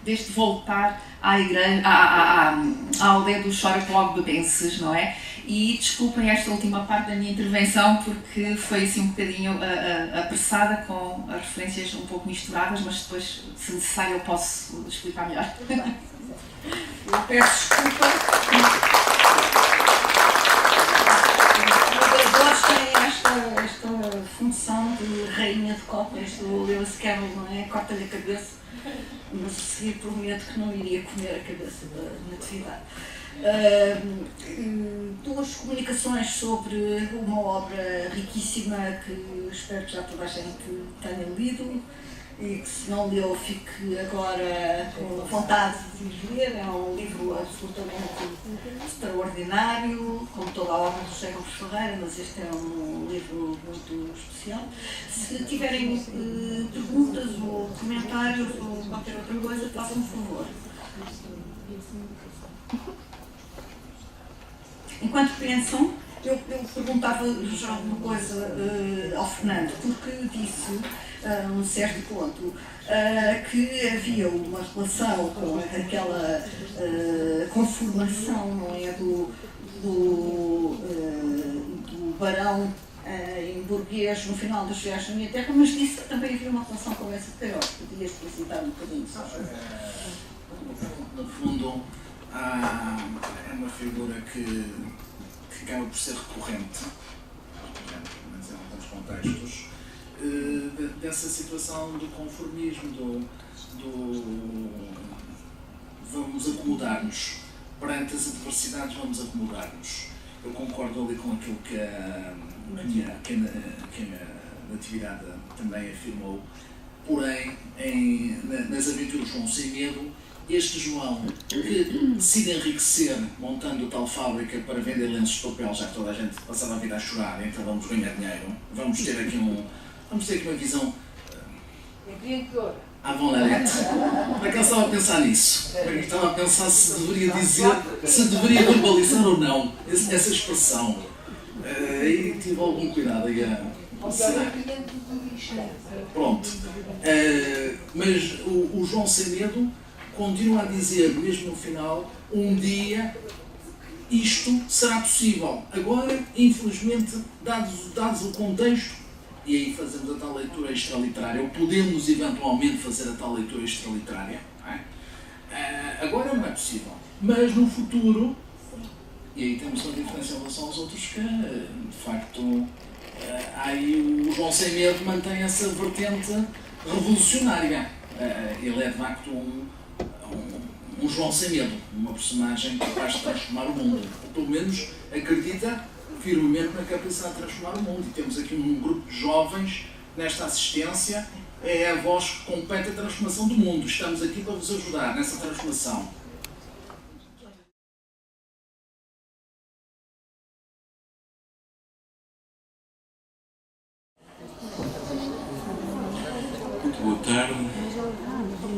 deste voltar à igreja, à aldeia dos Choraclogbebenses, não é? E desculpem esta última parte da minha intervenção, porque foi assim um bocadinho apressada, com as referências um pouco misturadas, mas depois, se necessário, eu posso explicar melhor. Eu peço desculpa. Os dois têm esta função de rainha de copas do Lewis Carroll, não é? Corta-lhe a cabeça, mas a seguir prometo que não iria comer a cabeça da natividade. Duas comunicações sobre uma obra riquíssima que espero que já toda a gente tenha lido e que, se não leu, fique agora com vontade de ler. É um livro absolutamente extraordinário, como toda a obra do José Gomes Ferreira, mas este é um livro muito especial. Se tiverem perguntas ou comentários ou qualquer outra coisa, façam-me favor. Enquanto pensam, eu perguntava já uma coisa ao Fernando, porque disse, num certo ponto, que havia uma relação com aquela conformação, não é, do barão em burguês no final dos Viagens da Minha Terra, mas disse que também havia uma relação com essa Queiroz. Podia explicitar um bocadinho só? No fundo, é uma figura que acaba por ser recorrente, mas em alguns contextos, dessa situação do conformismo, do vamos acomodar-nos, perante as adversidades vamos acomodar-nos. Eu concordo ali com aquilo que a Natividade também afirmou, porém, nas aventuras João Sem Medo, este João, que decide enriquecer montando tal fábrica para vender lenços de papel, já que toda a gente passava a vida a chorar, então vamos ganhar dinheiro, vamos ter aqui uma visão avant la lettre. Para que ele estava a pensar nisso? Para que estava a pensar se deveria verbalizar ou não essa expressão. E tive algum cuidado aí a... Pronto. Mas o João Sem Medo continua a dizer, mesmo no final, um dia isto será possível. Agora, infelizmente, dados o contexto, e aí fazemos a tal leitura extraliterária, ou podemos eventualmente fazer a tal leitura extraliterária, agora não é possível. Mas no futuro, e aí temos uma diferença em relação aos outros que, de facto, aí o João Sem Medo mantém essa vertente revolucionária. Ele é, de facto, um João Sem Medo, uma personagem capaz de transformar o mundo. Ou, pelo menos, acredita firmemente na capacidade de transformar o mundo. E temos aqui um grupo de jovens nesta assistência. É a voz que compete a transformação do mundo. Estamos aqui para vos ajudar nessa transformação. Muito boa tarde.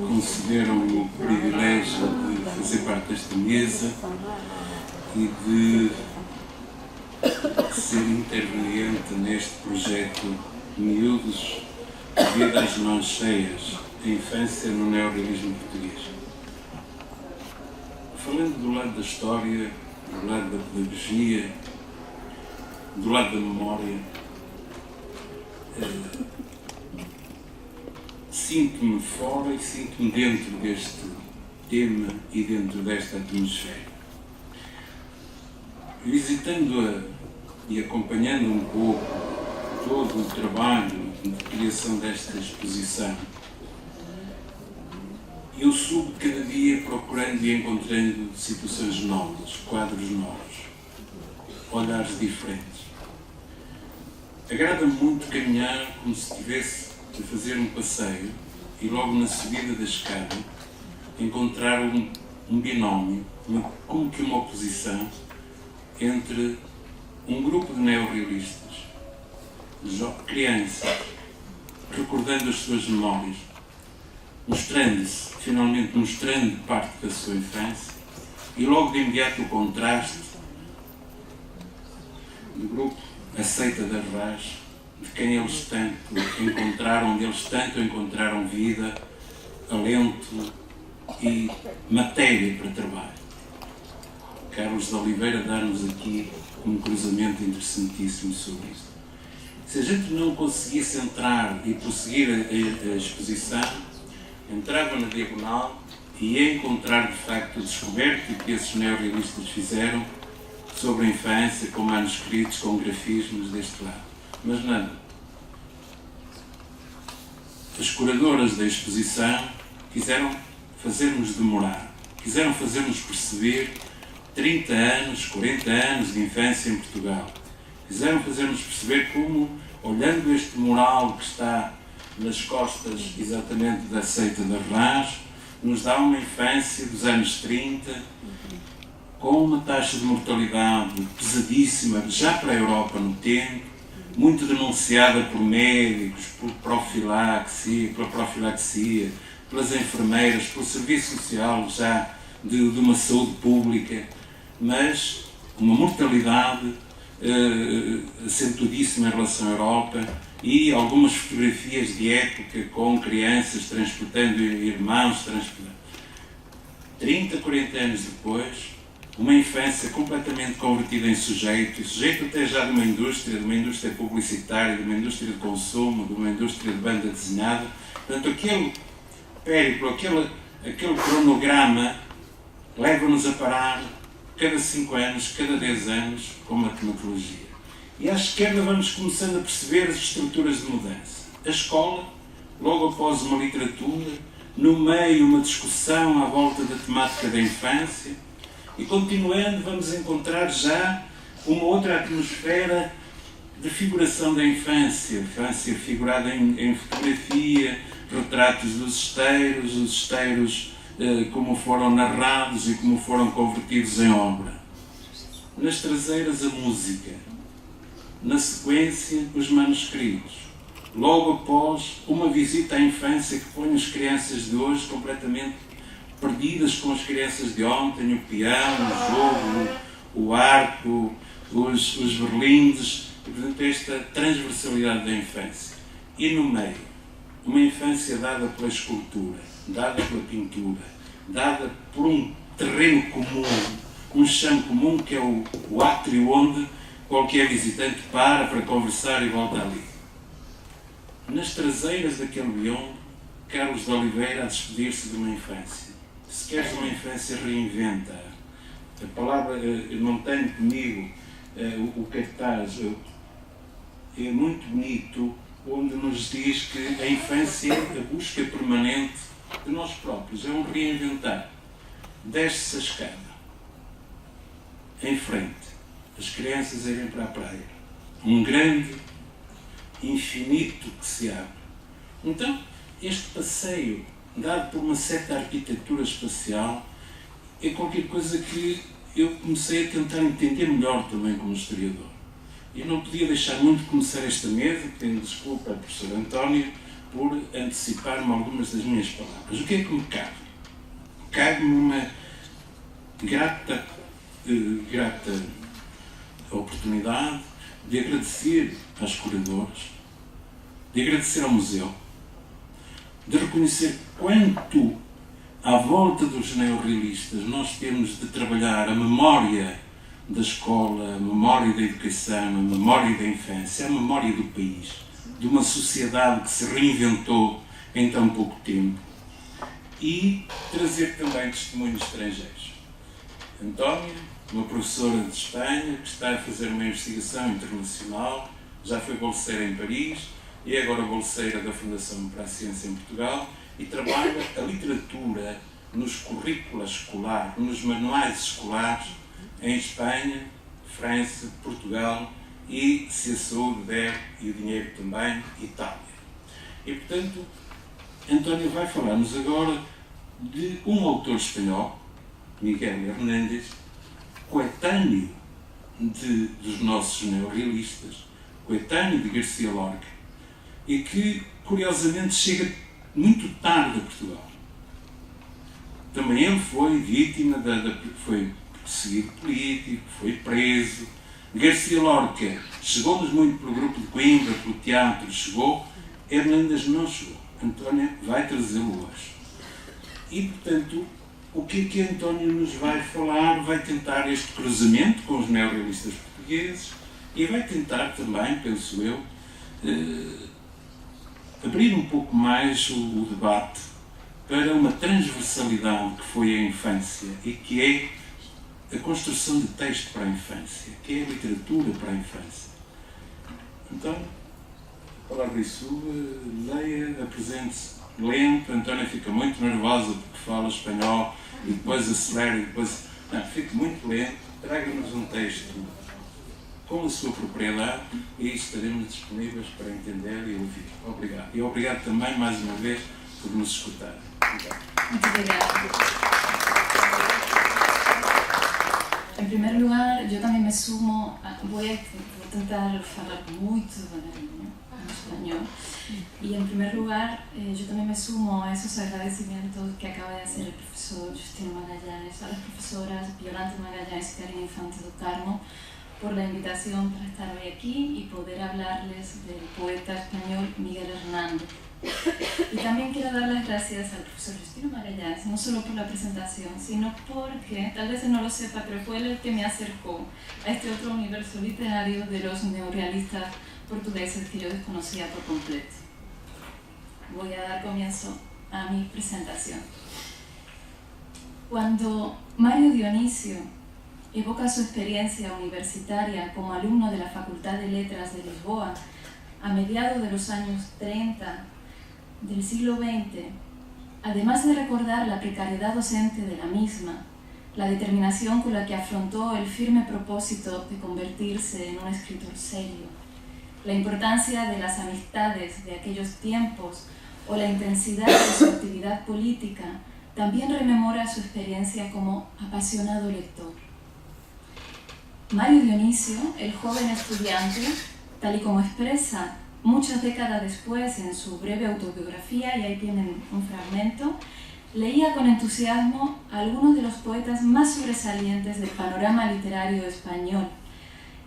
Concederam-me o privilégio de fazer parte desta mesa e de ser interveniente neste projeto Miúdos, Vida às Mãos Cheias, a infância no neorrealismo português. Falando do lado da história, do lado da pedagogia, do lado da memória, sinto-me fora e sinto-me dentro deste tema e dentro desta atmosfera. Visitando-a e acompanhando um pouco todo o trabalho de criação desta exposição, eu subo cada dia procurando e encontrando situações novas, quadros novos, olhares diferentes. Agrada-me muito caminhar como se estivesse a fazer um passeio e logo na subida da escada encontrar um binómio, como que uma oposição entre um grupo de neorrealistas, crianças, recordando as suas memórias, finalmente mostrando parte da sua infância, e logo de imediato o contraste do grupo A Seita da Arvaz, de quem eles tanto encontraram vida, alento e matéria para trabalho. Carlos de Oliveira dá-nos aqui um cruzamento interessantíssimo sobre isso. Se a gente não conseguisse entrar e prosseguir a exposição, entrava na diagonal e ia encontrar de facto o descoberto que esses neorrealistas fizeram sobre a infância, com manuscritos, com grafismos deste lado. Mas não. As curadoras da exposição quiseram fazer-nos demorar, quiseram fazer-nos perceber 30 anos, 40 anos de infância em Portugal. Quiseram fazer-nos perceber como, olhando este mural que está nas costas exatamente da seita de Arras, nos dá uma infância dos anos 30, com uma taxa de mortalidade pesadíssima, já para a Europa no tempo, muito denunciada por médicos, pela profilaxia, pelas enfermeiras, pelo serviço social já de uma saúde pública, mas uma mortalidade acentuadíssima em relação à Europa, e algumas fotografias de época com crianças transportando irmãos, 30, 40 anos depois, uma infância completamente convertida em sujeito, e sujeito até já de uma indústria publicitária, de uma indústria de consumo, de uma indústria de banda desenhada. Portanto, aquele périplo, aquele cronograma leva-nos a parar cada 5 anos, cada 10 anos, com matematologia. E à esquerda vamos começando a perceber as estruturas de mudança. A escola, logo após uma literatura, no meio uma discussão à volta da temática da infância, e continuando vamos encontrar já uma outra atmosfera de figuração da infância. Infância figurada em fotografia, retratos dos esteiros como foram narrados e como foram convertidos em obra. Nas traseiras a música, na sequência os manuscritos, logo após uma visita à infância que põe as crianças de hoje completamente perdidas com as crianças de ontem, o peão, o jogo, o arco, os berlindes, e, portanto, esta transversalidade da infância. E no meio, uma infância dada pela escultura, dada pela pintura, dada por um terreno comum, um chão comum que é o átrio onde qualquer visitante para conversar e volta ali. Nas traseiras daquele biombo, Carlos de Oliveira a despedir-se de uma infância. Se queres uma infância, reinventa. A palavra, eu não tenho comigo o cartaz, é muito bonito, onde nos diz que a infância é a busca permanente de nós próprios, é um reinventar. Desce-se a escada, em frente, as crianças irem para a praia. Um grande infinito que se abre. Então, este passeio, dado por uma certa arquitetura espacial, é qualquer coisa que eu comecei a tentar entender melhor também como historiador. E não podia deixar muito de começar esta mesa, pedindo desculpa ao professor António por antecipar-me algumas das minhas palavras. O que é que me cabe? Cabe-me uma grata oportunidade de agradecer às curadoras, de agradecer ao museu, de reconhecer quanto à volta dos neorrealistas nós temos de trabalhar a memória da escola, a memória da educação, a memória da infância, a memória do país, de uma sociedade que se reinventou em tão pouco tempo, e trazer também testemunhos estrangeiros. Antónia, uma professora de Espanha que está a fazer uma investigação internacional, já foi bolseira em Paris e é agora bolseira da Fundação para a Ciência em Portugal, e trabalha a literatura nos currículos escolares, nos manuais escolares em Espanha, França, Portugal e, se a saúde der e o dinheiro também, Itália. E, portanto, António vai falar-nos agora de um autor espanhol, Miguel Hernández, coetâneo dos nossos neorrealistas, coetâneo de Garcia Lorca, e que, curiosamente, chega muito tarde a Portugal. Também ele foi vítima, foi perseguido político, foi preso. Garcia Lorca chegou-nos muito pelo grupo de Coimbra, pelo teatro, chegou. Hernández não chegou. António vai trazê-lo hoje. E, portanto, o que é que António nos vai falar? Vai tentar este cruzamento com os neorrealistas portugueses e vai tentar também, penso eu, abrir um pouco mais o debate para uma transversalidade que foi a infância e que é a construção de texto para a infância, que é a literatura para a infância. Então, a palavra é sua, leia, apresente-se lento. Antónia fica muito nervosa porque fala espanhol e depois acelera e depois Não, fico muito lento, traga-nos um texto com a sua propriedade e estaremos disponíveis para entender e ouvir. Obrigado. E obrigado também, mais uma vez, por nos escutar. Obrigado. Muito obrigada. En primer lugar, yo también me sumo, voy a intentar hablar muy devagarinho en español, y en primer lugar, yo también me sumo a esos agradecimientos que acaba de hacer el profesor Justino Magallanes, a las profesoras Violante Magallanes y Karina Infante do Carmo, por la invitación para estar hoy aquí y poder hablarles del poeta español Miguel Hernández. Y también quiero dar las gracias al profesor Justino Magallanes, no solo por la presentación, sino porque, tal vez no lo sepa, pero fue él el que me acercó a este otro universo literario de los neorrealistas portugueses que yo desconocía por completo. Voy a dar comienzo a mi presentación. Cuando Mario Dionisio evoca su experiencia universitaria como alumno de la Facultad de Letras de Lisboa a mediados de los años 30 del siglo XX, además de recordar la precariedad docente de la misma, la determinación con la que afrontó el firme propósito de convertirse en un escritor serio, la importancia de las amistades de aquellos tiempos o la intensidad de su actividad política, también rememora su experiencia como apasionado lector. Mario Dionisio, el joven estudiante, tal y como expresa muchas décadas después en su breve autobiografía, y ahí tienen un fragmento, leía con entusiasmo a algunos de los poetas más sobresalientes del panorama literario español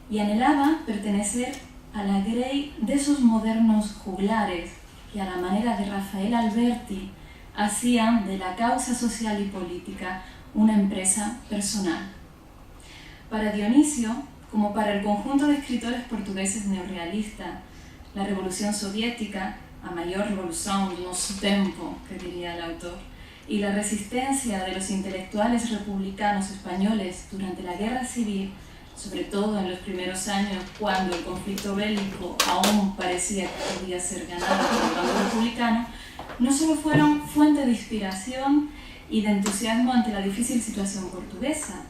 y anhelaba pertenecer a la grey de esos modernos juglares que, a la manera de Rafael Alberti, hacían de la causa social y política una empresa personal. Para Dionisio, como para el conjunto de escritores portugueses neorrealistas, la revolución soviética, a mayor revolución de nuestro tiempo, que diría el autor, y la resistencia de los intelectuales republicanos españoles durante la guerra civil, sobre todo en los primeros años cuando el conflicto bélico aún parecía que podía ser ganado por el bando republicano, no solo fueron fuente de inspiración y de entusiasmo ante la difícil situación portuguesa,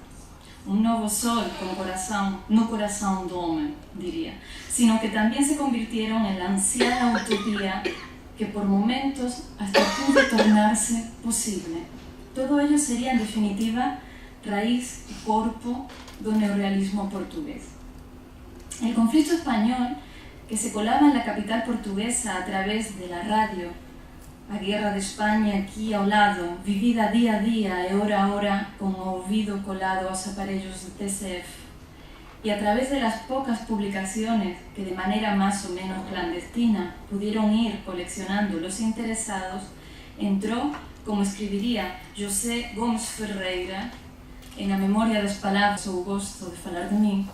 un nuevo sol con corazón, no corazón do homem, diría, sino que también se convirtieron en la ansiada utopía que por momentos hasta pudo tornarse posible. Todo ello sería en definitiva raíz y cuerpo do neorrealismo portugués. El conflicto español, que se colaba en la capital portuguesa a través de la radio, a guerra de España aquí ao lado, vivida día a día e hora a hora con o ouvido colado aos aparellos de TCF, y a través de las pocas publicaciones que de manera más o menos clandestina pudieron ir coleccionando los interesados, entró, como escribiría José Gomes Ferreira, en a memoria das palabras ou gosto de falar de mim,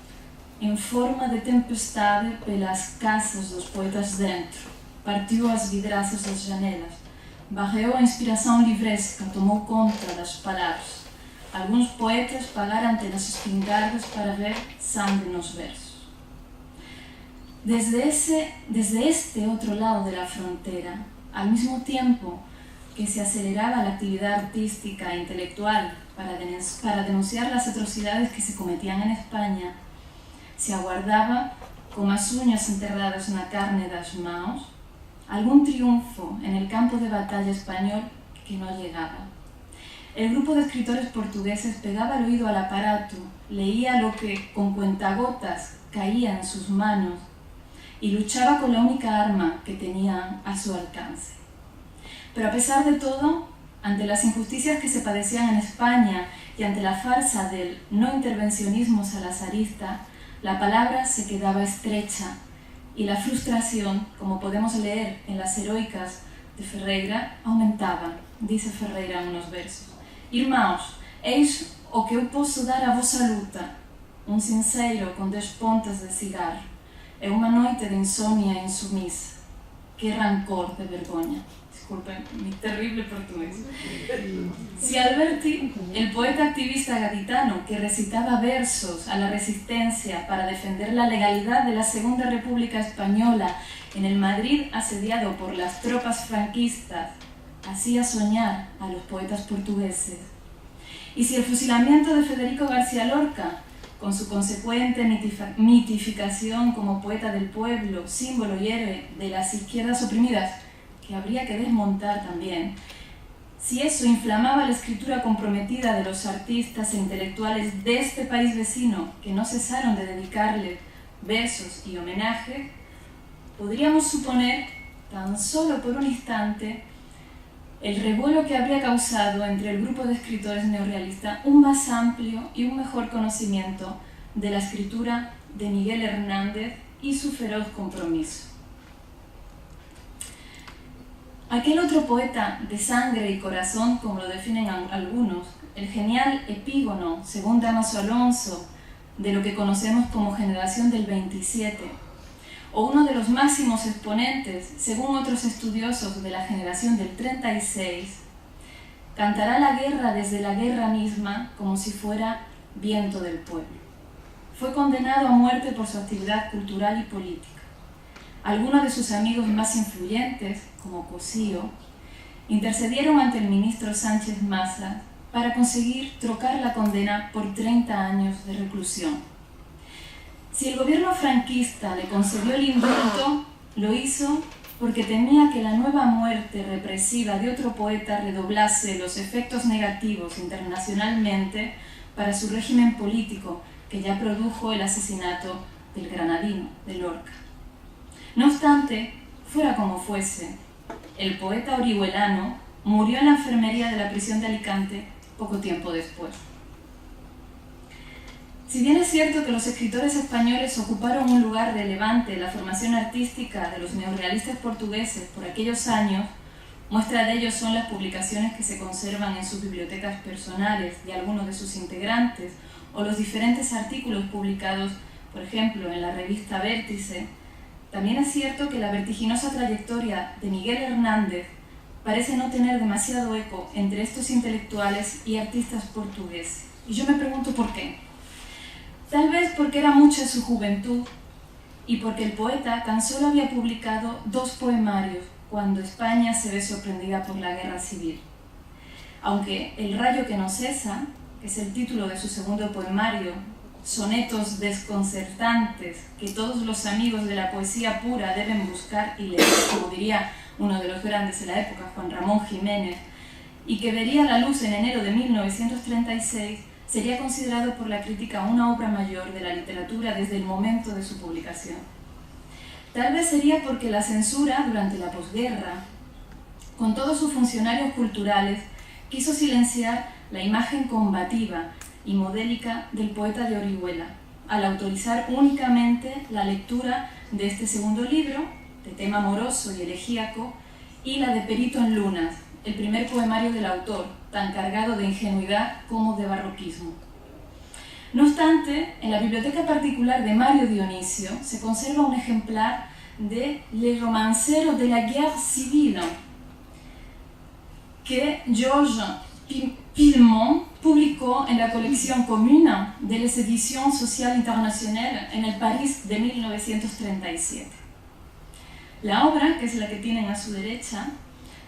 en forma de tempestade pelas casas dos poetas dentro, partiu as vidraças das janelas, barreou a inspiração livresca, tomou conta das palavras. Alguns poetas pagaram pelas espingardas para ver sangue nos versos. Desde este otro lado de la frontera, al mismo tiempo que se aceleraba la actividad artística e intelectual para denunciar las atrocidades que se cometían en España, se aguardaba, con as uñas enterradas na carne das mãos, algún triunfo en el campo de batalla español que no llegaba. El grupo de escritores portugueses pegaba el oído al aparato, leía lo que con cuentagotas caía en sus manos y luchaba con la única arma que tenían a su alcance. Pero a pesar de todo, ante las injusticias que se padecían en España y ante la farsa del no intervencionismo salazarista, la palabra se quedaba estrecha y la frustración, como podemos leer en las heroicas de Ferreira, aumentaba. Dice Ferreira en unos versos: Irmãos, eis o que eu posso dar a vossa luta, um cinzeiro com 10 pontas de cigarro, é uma noite de insônia insumisa, que rancor de vergonha. Disculpen mi terrible portugués. Si Alberti, el poeta activista gaditano que recitaba versos a la resistencia para defender la legalidad de la Segunda República Española en el Madrid asediado por las tropas franquistas, hacía soñar a los poetas portugueses, Y si el fusilamiento de Federico García Lorca, con su consecuente mitificación como poeta del pueblo, símbolo y héroe de las izquierdas oprimidas, que habría que desmontar también, si eso inflamaba la escritura comprometida de los artistas e intelectuales de este país vecino, que no cesaron de dedicarle versos y homenajes, podríamos suponer, tan solo por un instante, el revuelo que habría causado entre el grupo de escritores neorrealistas un más amplio y un mejor conocimiento de la escritura de Miguel Hernández y su feroz compromiso. Aquel otro poeta de sangre y corazón, como lo definen algunos, el genial epígono, según Dámaso Alonso, de lo que conocemos como generación del 27, o uno de los máximos exponentes, según otros estudiosos, de la generación del 36, cantará la guerra desde la guerra misma como si fuera viento del pueblo. Fue condenado a muerte por su actividad cultural y política. Algunos de sus amigos más influyentes, como Cosío, intercedieron ante el ministro Sánchez Maza para conseguir trocar la condena por 30 años de reclusión. Si el gobierno franquista le concedió el indulto, lo hizo porque temía que la nueva muerte represiva de otro poeta redoblase los efectos negativos internacionalmente para su régimen político, que ya produjo el asesinato del granadino, de Lorca. No obstante, fuera como fuese, el poeta orihuelano murió en la enfermería de la prisión de Alicante poco tiempo después. Si bien es cierto que los escritores españoles ocuparon un lugar relevante en la formación artística de los neorrealistas portugueses por aquellos años, muestra de ello son las publicaciones que se conservan en sus bibliotecas personales de algunos de sus integrantes o los diferentes artículos publicados, por ejemplo, en la revista Vértice. También es cierto que la vertiginosa trayectoria de Miguel Hernández parece no tener demasiado eco entre estos intelectuales y artistas portugueses. Y yo me pregunto por qué. Tal vez porque era mucha su juventud y porque el poeta tan solo había publicado 2 poemarios cuando España se ve sorprendida por la guerra civil. Aunque El rayo que no cesa, que es el título de su segundo poemario, sonetos desconcertantes que todos los amigos de la poesía pura deben buscar y leer, como diría uno de los grandes de la época, Juan Ramón Jiménez, y que vería la luz en enero de 1936, sería considerado por la crítica una obra mayor de la literatura desde el momento de su publicación. Tal vez sería porque la censura durante la posguerra, con todos sus funcionarios culturales, quiso silenciar la imagen combativa y modélica del poeta de Orihuela, al autorizar únicamente la lectura de este segundo libro, de tema amoroso y elegíaco, y la de Perito en Lunas, el primer poemario del autor, tan cargado de ingenuidad como de barroquismo. No obstante, en la biblioteca particular de Mario Dionisio se conserva un ejemplar de Le romancero de la guerre civile, que Georges Pilmont publicó en la colección común de les Editions Sociales Internationales en el París de 1937. La obra, que es la que tienen a su derecha,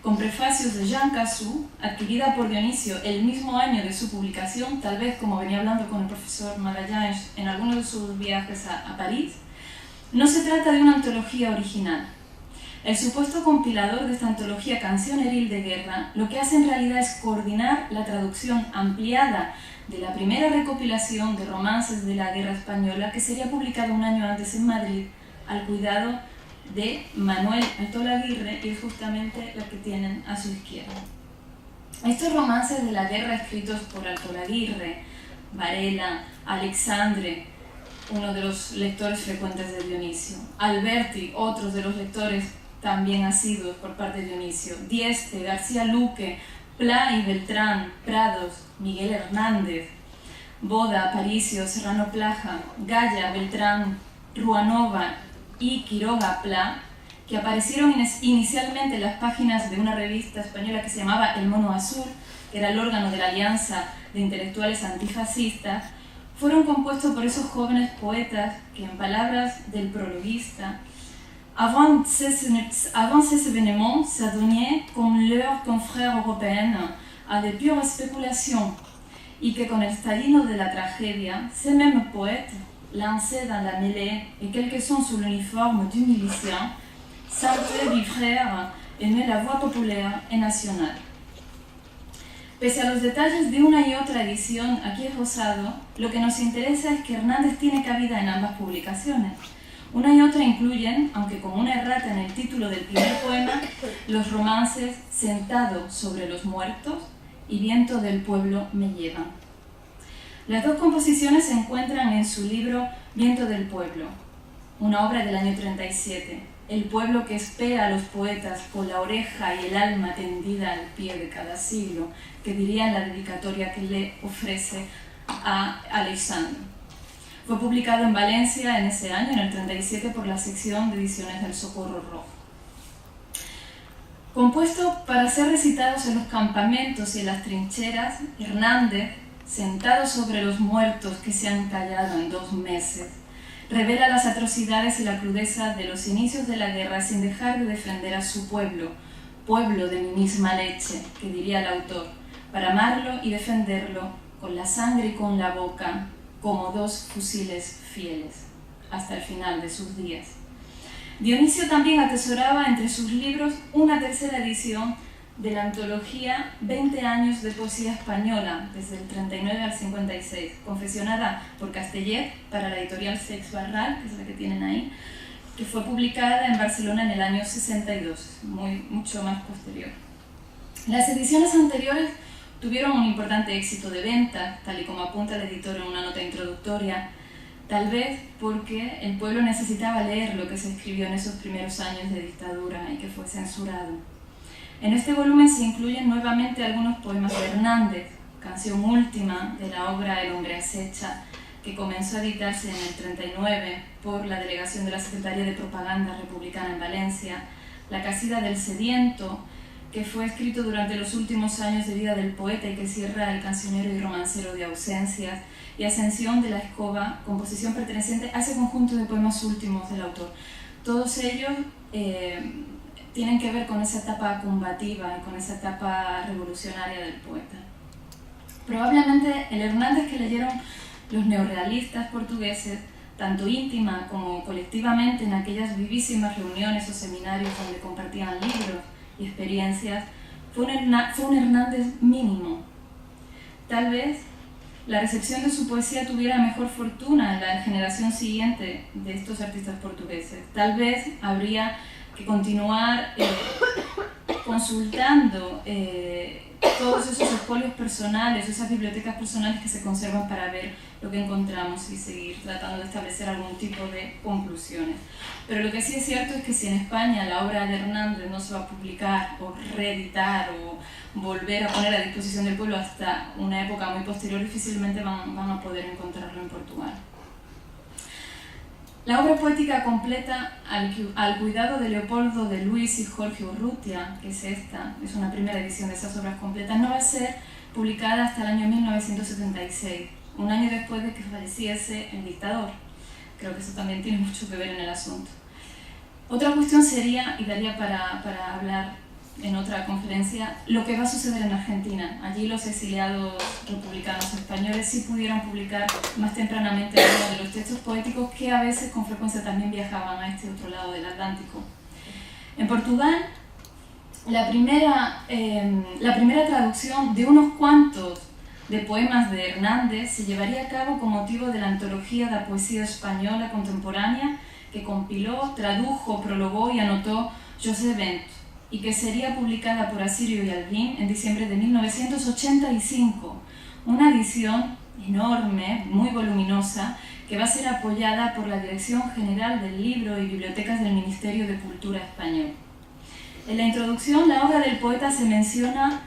con prefacios de Jean Cassou, adquirida por Dionisio el mismo año de su publicación, tal vez como venía hablando con el profesor Magallanes en algunos de sus viajes a París, no se trata de una antología original. El supuesto compilador de esta antología cancioneril de guerra lo que hace en realidad es coordinar la traducción ampliada de la primera recopilación de romances de la guerra española que sería publicada un año antes en Madrid al cuidado de Manuel Altolaguirre, y es justamente la que tienen a su izquierda. Estos romances de la guerra escritos por Altolaguirre, Varela, Alexandre, uno de los lectores frecuentes de Dionisio, Alberti, otros de los lectores también asiduos por parte de Dionisio, Dieste, García Luque, Pla y Beltrán, Prados, Miguel Hernández, Boda, Aparicio, Serrano Plaja, Gaya, Beltrán, Ruanova y Quiroga Pla, que aparecieron inicialmente en las páginas de una revista española que se llamaba El Mono Azul, que era el órgano de la Alianza de Intelectuales Antifascistas, fueron compuestos por esos jóvenes poetas que, en palabras del prologuista, avant ces événements s'adonnaient, comme leurs confrères européens, à de pures spéculations et que, con el estallido de la tragedia, ces mêmes poètes, lancés dans la mêlée et quelques sons sous l'uniforme du milicien, s'entraient, vibrèrent, aimaient la voix populaire et nationale. Pese a los detalles de una y otra edición aquí esbozado, lo que nos interesa es que Hernández tiene cabida en ambas publicaciones. Una y otra incluyen, aunque como una errata en el título del primer poema, los romances Sentado sobre los muertos y Viento del pueblo me lleva. Las dos composiciones se encuentran en su libro Viento del pueblo, una obra del año 37, el pueblo que espera a los poetas con la oreja y el alma tendida al pie de cada siglo, que diría en la dedicatoria que le ofrece a Aleixandre. Fue publicado en Valencia en ese año, en el 37, por la sección de ediciones del Socorro Rojo. Compuesto para ser recitados en los campamentos y en las trincheras, Hernández, sentado sobre los muertos que se han callado en 2 meses, revela las atrocidades y la crudeza de los inicios de la guerra sin dejar de defender a su pueblo, pueblo de mi misma leche, que diría el autor, para amarlo y defenderlo con la sangre y con la boca, como 2 fusiles fieles, hasta el final de sus días. Dionisio también atesoraba entre sus libros una tercera edición de la antología 20 años de poesía española, desde el 39 al 56, confeccionada por Castellet para la editorial Sex Barral, que es la que tienen ahí, que fue publicada en Barcelona en el año 62, mucho más posterior. Las ediciones anteriores tuvieron un importante éxito de venta, tal y como apunta el editor en una nota introductoria, tal vez porque el pueblo necesitaba leer lo que se escribió en esos primeros años de dictadura y que fue censurado. En este volumen se incluyen nuevamente algunos poemas de Hernández, canción última de la obra El hombre acecha, que comenzó a editarse en el 39 por la delegación de la Secretaría de Propaganda Republicana en Valencia, La casida del sediento, que fue escrito durante los últimos años de vida del poeta y que cierra El cancionero y romancero de ausencias, y Ascensión de la escoba, composición perteneciente a ese conjunto de poemas últimos del autor. Todos ellos tienen que ver con esa etapa combativa y con esa etapa revolucionaria del poeta. Probablemente el Hernández que leyeron los neorrealistas portugueses, tanto íntima como colectivamente en aquellas vivísimas reuniones o seminarios donde compartían libros y experiencias, fue un Hernández mínimo. Tal vez la recepción de su poesía tuviera mejor fortuna en la generación siguiente de estos artistas portugueses. Tal vez habría que continuar consultando todos esos espolios personales, esas bibliotecas personales que se conservan para ver lo que encontramos y seguir tratando de establecer algún tipo de conclusiones. Pero lo que sí es cierto es que si en España la obra de Hernández no se va a publicar o reeditar o volver a poner a disposición del pueblo hasta una época muy posterior, difícilmente van a poder encontrarlo en Portugal. La obra poética completa al cuidado de Leopoldo de Luis y Jorge Urrutia, que es esta, es una primera edición de esas obras completas, no va a ser publicada hasta el año 1976, un año después de que falleciese el dictador. Creo que eso también tiene mucho que ver en el asunto. Otra cuestión sería, y daría para hablar en otra conferencia, lo que va a suceder en Argentina. Allí los exiliados republicanos españoles sí pudieron publicar más tempranamente algunos de los textos poéticos que a veces con frecuencia también viajaban a este otro lado del Atlántico. En Portugal, la primera traducción de unos cuantos de poemas de Hernández se llevaría a cabo con motivo de la antología de poesía española contemporánea que compiló, tradujo, prologó y anotó José Bento, y que sería publicada por Asirio y Albín en diciembre de 1985. Una edición enorme, muy voluminosa, que va a ser apoyada por la Dirección General del Libro y Bibliotecas del Ministerio de Cultura Español. En la introducción, la obra del poeta se menciona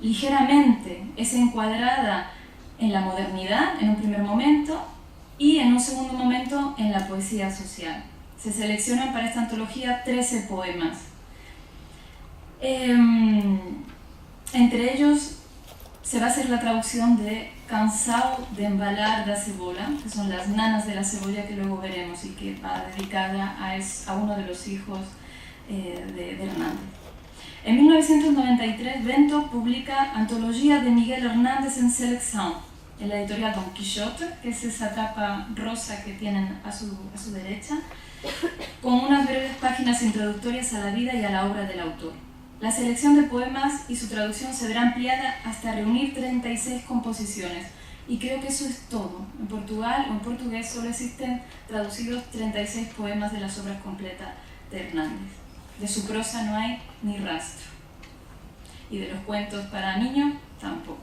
ligeramente, es encuadrada en la modernidad en un primer momento y en un segundo momento en la poesía social. Se seleccionan para esta antología 13 poemas. Entre ellos se va a hacer la traducción de Cansao de embalar da cebola, que son las nanas de la cebolla que luego veremos y que va dedicada a uno de los hijos de Hernández. En 1993, Bento publica Antología de Miguel Hernández en Selección, en la editorial Don Quijote, que es esa tapa rosa que tienen a su derecha, con unas breves páginas introductorias a la vida y a la obra del autor. La selección de poemas y su traducción se verá ampliada hasta reunir 36 composiciones, y creo que eso es todo. En Portugal o en portugués solo existen traducidos 36 poemas de las obras completas de Hernández. De su prosa no hay ni rastro. Y de los cuentos para niños, tampoco.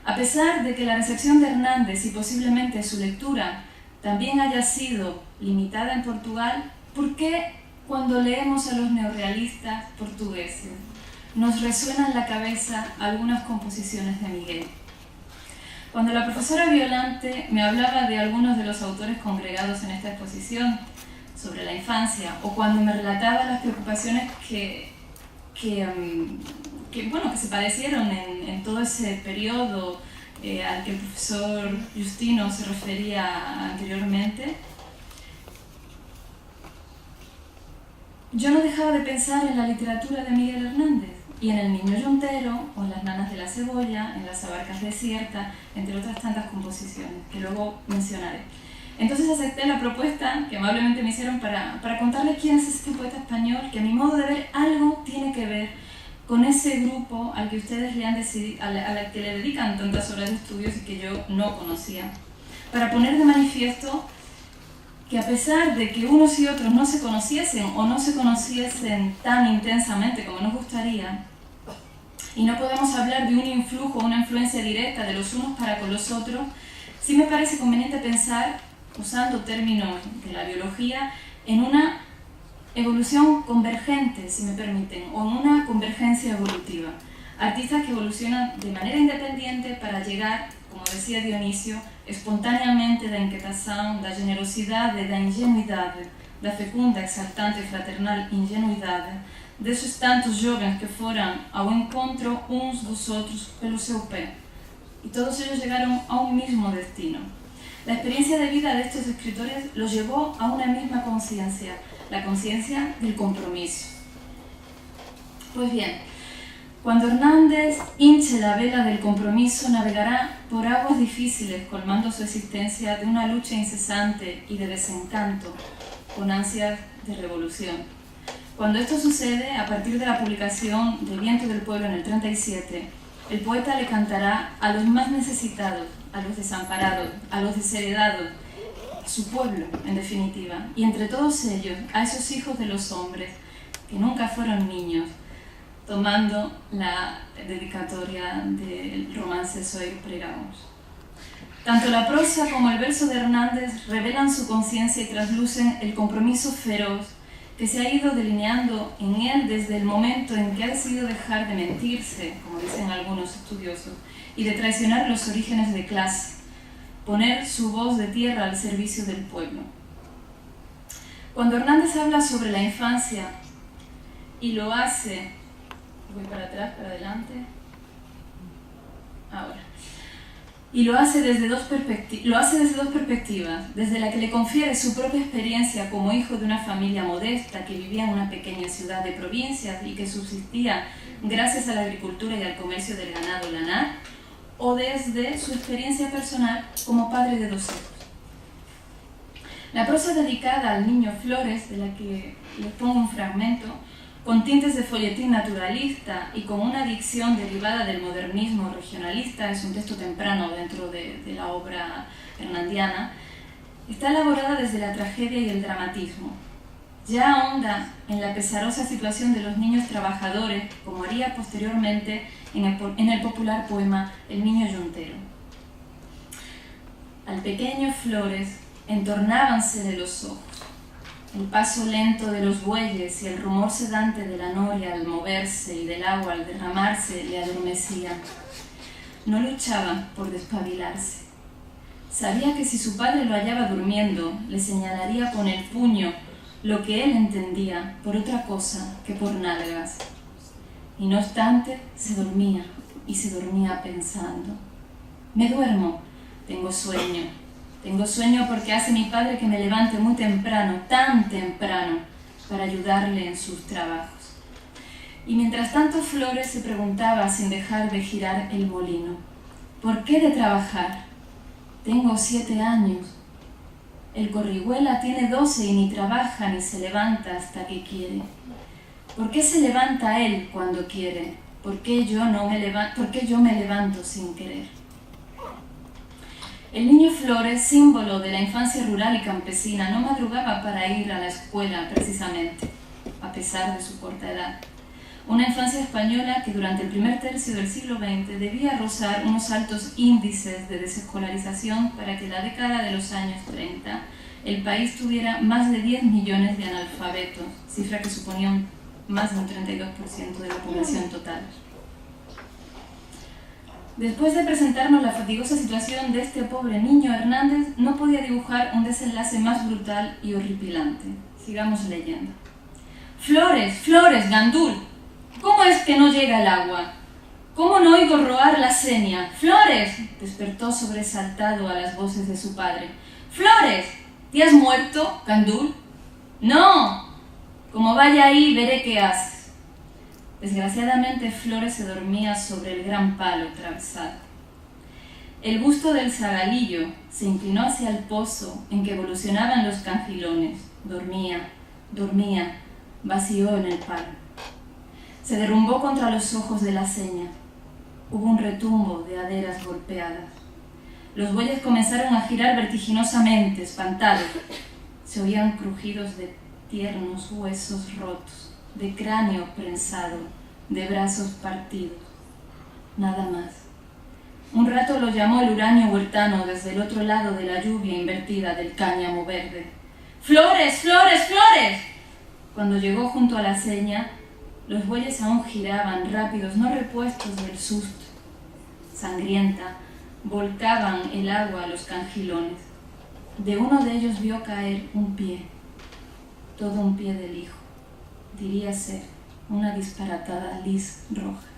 A pesar de que la recepción de Hernández y posiblemente su lectura también haya sido limitada en Portugal, ¿por qué cuando leemos a los neorrealistas portugueses nos resuenan en la cabeza algunas composiciones de Miguel? Cuando la profesora Violante me hablaba de algunos de los autores congregados en esta exposición sobre la infancia, o cuando me relataba las preocupaciones que se padecieron en todo ese periodo al que el profesor Justino se refería anteriormente, yo no dejaba de pensar en la literatura de Miguel Hernández y en El niño yuntero, o en Las nanas de la cebolla, en Las abarcas desiertas, entre otras tantas composiciones que luego mencionaré. Entonces acepté la propuesta que amablemente me hicieron para contarles quién es este poeta español que a mi modo de ver algo tiene que ver con ese grupo al que ustedes le han decidido, a la que le dedican tantas horas de estudios y que yo no conocía, para poner de manifiesto que a pesar de que unos y otros no se conociesen o no se conociesen tan intensamente como nos gustaría, y no podemos hablar de un influjo o una influencia directa de los unos para con los otros, sí me parece conveniente pensar, usando términos de la biología, en una evolución convergente, si me permiten, o en una convergencia evolutiva. Artistas que evolucionan de manera independiente para llegar, como decía Dionisio, espontaneamente da inquietação, da generosidade, da ingenuidade, da fecunda, exaltante e fraternal ingenuidade, desses tantos jovens que foram ao encontro uns dos outros pelo seu pé. Y todos ellos llegaron a un mismo destino. La experiencia de vida de estos escritores los llevó a una misma conciencia, la conciencia del compromiso. Pues bien, cuando Hernández hinche la vela del compromiso, navegará por aguas difíciles, colmando su existencia de una lucha incesante y de desencanto, con ansias de revolución. Cuando esto sucede, a partir de la publicación de Viento del Pueblo en el 37, el poeta le cantará a los más necesitados, a los desamparados, a los desheredados, a su pueblo, en definitiva, y entre todos ellos, a esos hijos de los hombres que nunca fueron niños, tomando la dedicatoria del romance Soy Pregamos. Tanto la prosa como el verso de Hernández revelan su conciencia y traslucen el compromiso feroz que se ha ido delineando en él desde el momento en que ha decidido dejar de mentirse, como dicen algunos estudiosos, y de traicionar los orígenes de clase, poner su voz de tierra al servicio del pueblo. Cuando Hernández habla sobre la infancia y lo hace, voy para atrás, para adelante, ahora, y lo hace desde dos perspectivas, desde la que le confiere su propia experiencia como hijo de una familia modesta que vivía en una pequeña ciudad de provincia y que subsistía gracias a la agricultura y al comercio del ganado lanar, o desde su experiencia personal como padre de 2 hijos. La prosa dedicada al niño Flores, de la que les pongo un fragmento, con tintes de folletín naturalista y con una dicción derivada del modernismo regionalista, es un texto temprano dentro de la obra hernandiana, está elaborada desde la tragedia y el dramatismo. Ya ahonda en la pesarosa situación de los niños trabajadores, como haría posteriormente en el popular poema El niño yuntero. Al pequeño Flores entornábansele los ojos. El paso lento de los bueyes y el rumor sedante de la noria al moverse y del agua al derramarse le adormecían. No luchaba por despabilarse. Sabía que si su padre lo hallaba durmiendo, le señalaría con el puño lo que él entendía por otra cosa que por nalgas. Y no obstante, se dormía, y se dormía pensando. Me duermo, tengo sueño. Tengo sueño porque hace mi padre que me levante muy temprano, tan temprano, para ayudarle en sus trabajos. Y mientras tanto Flores se preguntaba sin dejar de girar el molino: ¿por qué de trabajar? Tengo 7 años. El Corrihuela tiene 12 y ni trabaja ni se levanta hasta que quiere. ¿Por qué se levanta él cuando quiere? ¿Por qué yo me levanto sin querer? El niño Flores, símbolo de la infancia rural y campesina, no madrugaba para ir a la escuela precisamente, a pesar de su corta edad. Una infancia española que durante el primer tercio del siglo XX debía rozar unos altos índices de desescolarización para que en la década de los años 30 el país tuviera más de 10 millones de analfabetos, cifra que suponía más de un 32% de la población total. Después de presentarnos la fatigosa situación de este pobre niño, Hernández no podía dibujar un desenlace más brutal y horripilante. Sigamos leyendo. Flores, Flores, Gandul, ¿cómo es que no llega el agua? ¿Cómo no oigo roar la seña? ¡Flores!, despertó sobresaltado a las voces de su padre. ¡Flores! ¿Te has muerto, Gandul? ¡No! Como vaya ahí, veré qué haces. Desgraciadamente, Flores se dormía sobre el gran palo atravesado. El busto del zagalillo se inclinó hacia el pozo en que evolucionaban los cangilones. Dormía, dormía, vació en el palo. Se derrumbó contra los ojos de la seña. Hubo un retumbo de aderas golpeadas. Los bueyes comenzaron a girar vertiginosamente, espantados. Se oían crujidos de tiernos huesos rotos, de cráneo prensado, de brazos partidos. Nada más. Un rato lo llamó el huraño huertano desde el otro lado de la lluvia invertida del cáñamo verde. ¡Flores, Flores, Flores! Cuando llegó junto a la seña, los bueyes aún giraban rápidos, no repuestos del susto. Sangrienta, volcaban el agua a los cangilones. De uno de ellos vio caer un pie, todo un pie del hijo. Diría ser una disparatada lis roja.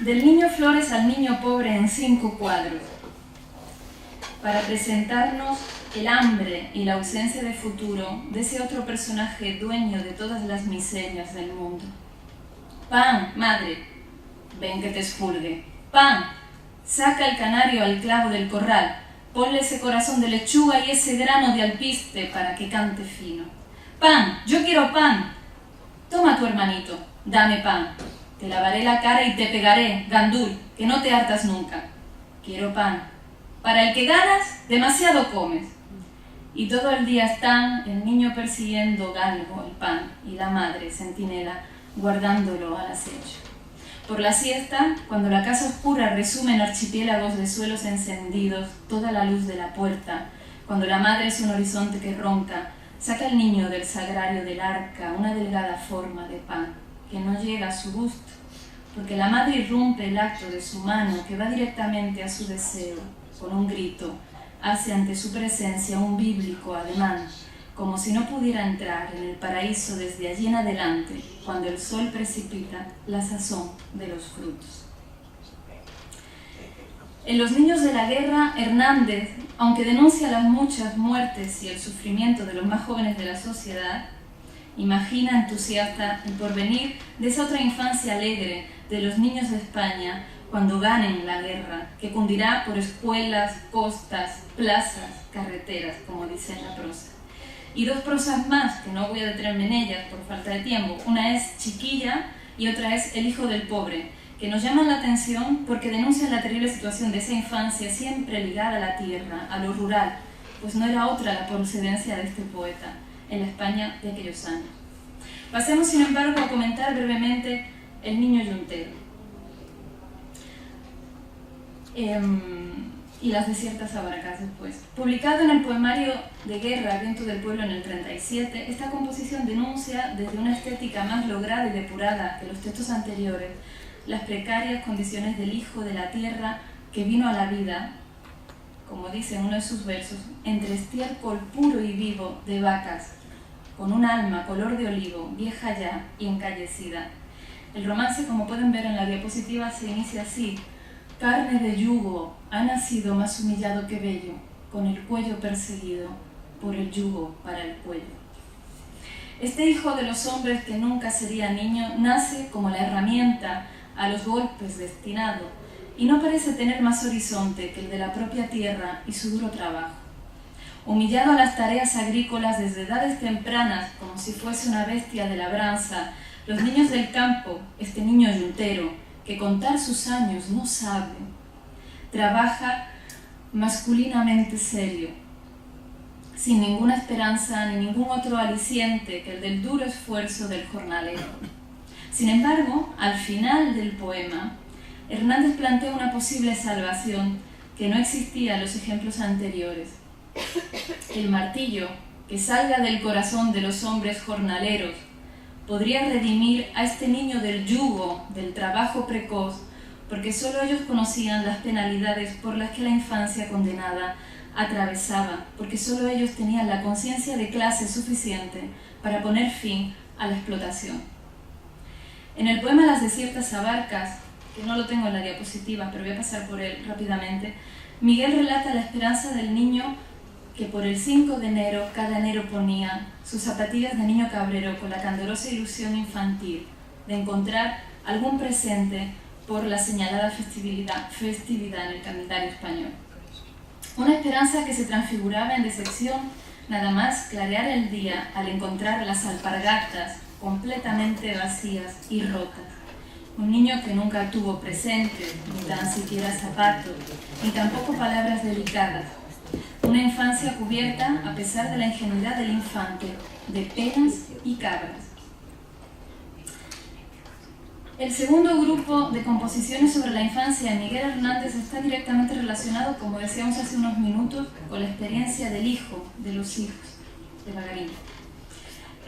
Del niño Flores al niño pobre en 5 cuadros, para presentarnos el hambre y la ausencia de futuro de ese otro personaje dueño de todas las miserias del mundo. Pan, madre, ven que te expurgue. Pan, saca el canario al clavo del corral, ponle ese corazón de lechuga y ese grano de alpiste para que cante fino. Pan, yo quiero pan. Toma tu hermanito, dame pan. Te lavaré la cara y te pegaré, Gandul, que no te hartas nunca. Quiero pan. Para el que ganas, demasiado comes. Y todo el día están el niño persiguiendo galgo el pan y la madre, centinela, guardándolo al acecho. Por la siesta, cuando la casa oscura resume en archipiélagos de suelos encendidos toda la luz de la puerta, cuando la madre es un horizonte que ronca, saca el niño del sagrario del arca una delgada forma de pan que no llega a su gusto, porque la madre irrumpe el acto de su mano que va directamente a su deseo. Con un grito, hace ante su presencia un bíblico ademán, como si no pudiera entrar en el paraíso desde allí en adelante, cuando el sol precipita la sazón de los frutos. En Los niños de la guerra, Hernández, aunque denuncia las muchas muertes y el sufrimiento de los más jóvenes de la sociedad, imagina entusiasta el porvenir de esa otra infancia alegre de los niños de España cuando ganen la guerra, que cundirá por escuelas, costas, plazas, carreteras, como dice en la prosa. Y 2 prosas más, que no voy a detenerme en ellas por falta de tiempo. Una es Chiquilla y otra es El hijo del pobre, que nos llaman la atención porque denuncian la terrible situación de esa infancia siempre ligada a la tierra, a lo rural, pues no era otra la procedencia de este poeta en la España de aquellos años. Pasemos, sin embargo, a comentar brevemente El niño yuntero y Las desiertas abarcas después. Publicado en el poemario de guerra Viento del pueblo en el 37, esta composición denuncia desde una estética más lograda y depurada que los textos anteriores las precarias condiciones del hijo de la tierra que vino a la vida, como dice en uno de sus versos, entre estiércol puro y vivo de vacas, con un alma color de olivo, vieja ya y encallecida. El romance, como pueden ver en la diapositiva, se inicia así: carne de yugo, ha nacido más humillado que bello, con el cuello perseguido por el yugo para el cuello. Este hijo de los hombres que nunca sería niño nace como la herramienta a los golpes destinado y no parece tener más horizonte que el de la propia tierra y su duro trabajo. Humillado a las tareas agrícolas desde edades tempranas como si fuese una bestia de labranza, los niños del campo, este niño yuntero, que contar sus años no sabe, trabaja masculinamente serio, sin ninguna esperanza ni ningún otro aliciente que el del duro esfuerzo del jornalero. Sin embargo, al final del poema, Hernández plantea una posible salvación que no existía en los ejemplos anteriores. El martillo que salga del corazón de los hombres jornaleros podría redimir a este niño del yugo del trabajo precoz, porque solo ellos conocían las penalidades por las que la infancia condenada atravesaba, porque solo ellos tenían la conciencia de clase suficiente para poner fin a la explotación. En el poema Las desiertas abarcas, que no lo tengo en la diapositiva, pero voy a pasar por él rápidamente, Miguel relata la esperanza del niño que por el 5 de enero cada enero ponía sus zapatillas de niño cabrero con la candorosa ilusión infantil de encontrar algún presente por la señalada festividad en el calendario español. Una esperanza que se transfiguraba en decepción nada más clarear el día al encontrar las alpargatas completamente vacías y rotas. Un niño que nunca tuvo presente, ni tan siquiera zapatos, ni tampoco palabras delicadas. Una infancia cubierta, a pesar de la ingenuidad del infante, de penas y cabras. El segundo grupo de composiciones sobre la infancia de Miguel Hernández está directamente relacionado, como decíamos hace unos minutos, con la experiencia del hijo, de los hijos, de Bagarín.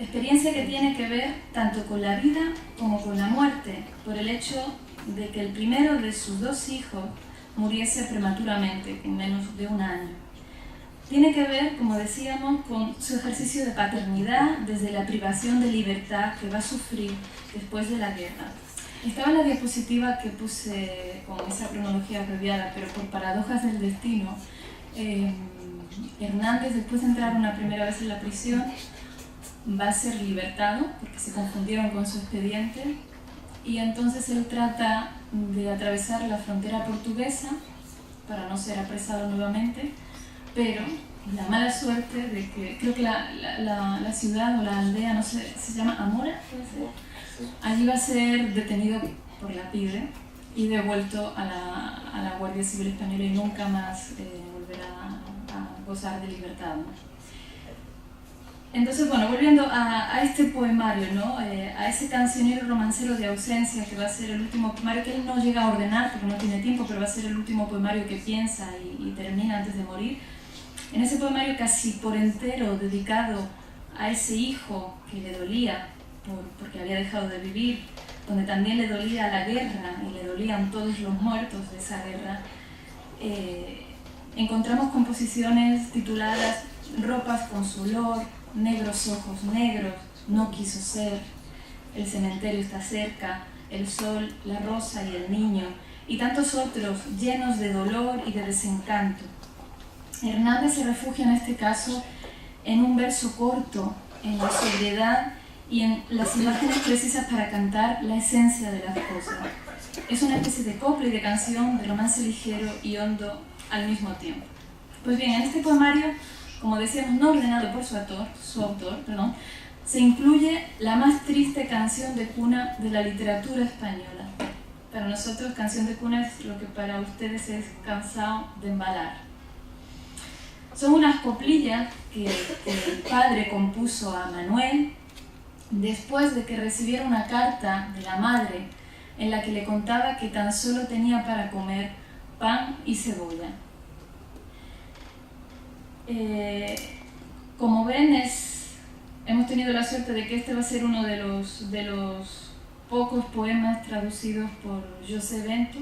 Experiencia que tiene que ver tanto con la vida como con la muerte, por el hecho de que el primero de sus dos hijos muriese prematuramente, en menos de un año. Tiene que ver, como decíamos, con su ejercicio de paternidad desde la privación de libertad que va a sufrir después de la guerra. Estaba en la diapositiva que puse con esa cronología abreviada, pero por paradojas del destino, Hernández, después de entrar una primera vez en la prisión, va a ser libertado porque se confundieron con su expediente y entonces él trata de atravesar la frontera portuguesa para no ser apresado nuevamente, pero la mala suerte de que creo que la ciudad o la aldea, no sé, se llama Amora, puede ser. Allí va a ser detenido por la PIDE y devuelto a la Guardia Civil Española y nunca más volverá a gozar de libertad, ¿no? Entonces, bueno, volviendo a este poemario, ¿no? A ese cancionero romancero de ausencia que va a ser el último poemario que él no llega a ordenar porque no tiene tiempo, pero va a ser el último poemario que piensa y termina antes de morir. En ese poemario casi por entero dedicado a ese hijo que le dolía porque había dejado de vivir, donde también le dolía la guerra y le dolían todos los muertos de esa guerra, encontramos composiciones tituladas Ropas con su olor, Negros ojos negros, No quiso ser, El cementerio está cerca, El sol, La rosa y el niño, y tantos otros llenos de dolor y de desencanto. Hernández se refugia en este caso en un verso corto, en la sobriedad y en las imágenes precisas para cantar la esencia de las cosas. Es una especie de copla y de canción, de romance ligero y hondo al mismo tiempo. Pues bien, en este poemario, como decíamos, no ordenado por su autor, se incluye la más triste canción de cuna de la literatura española. Para nosotros, canción de cuna es lo que para ustedes es Cansao de embalar. Son unas coplillas que el padre compuso a Manuel después de que recibiera una carta de la madre en la que le contaba que tan solo tenía para comer pan y cebolla. Como ven, hemos tenido la suerte de que este va a ser uno de los pocos poemas traducidos por José Bento,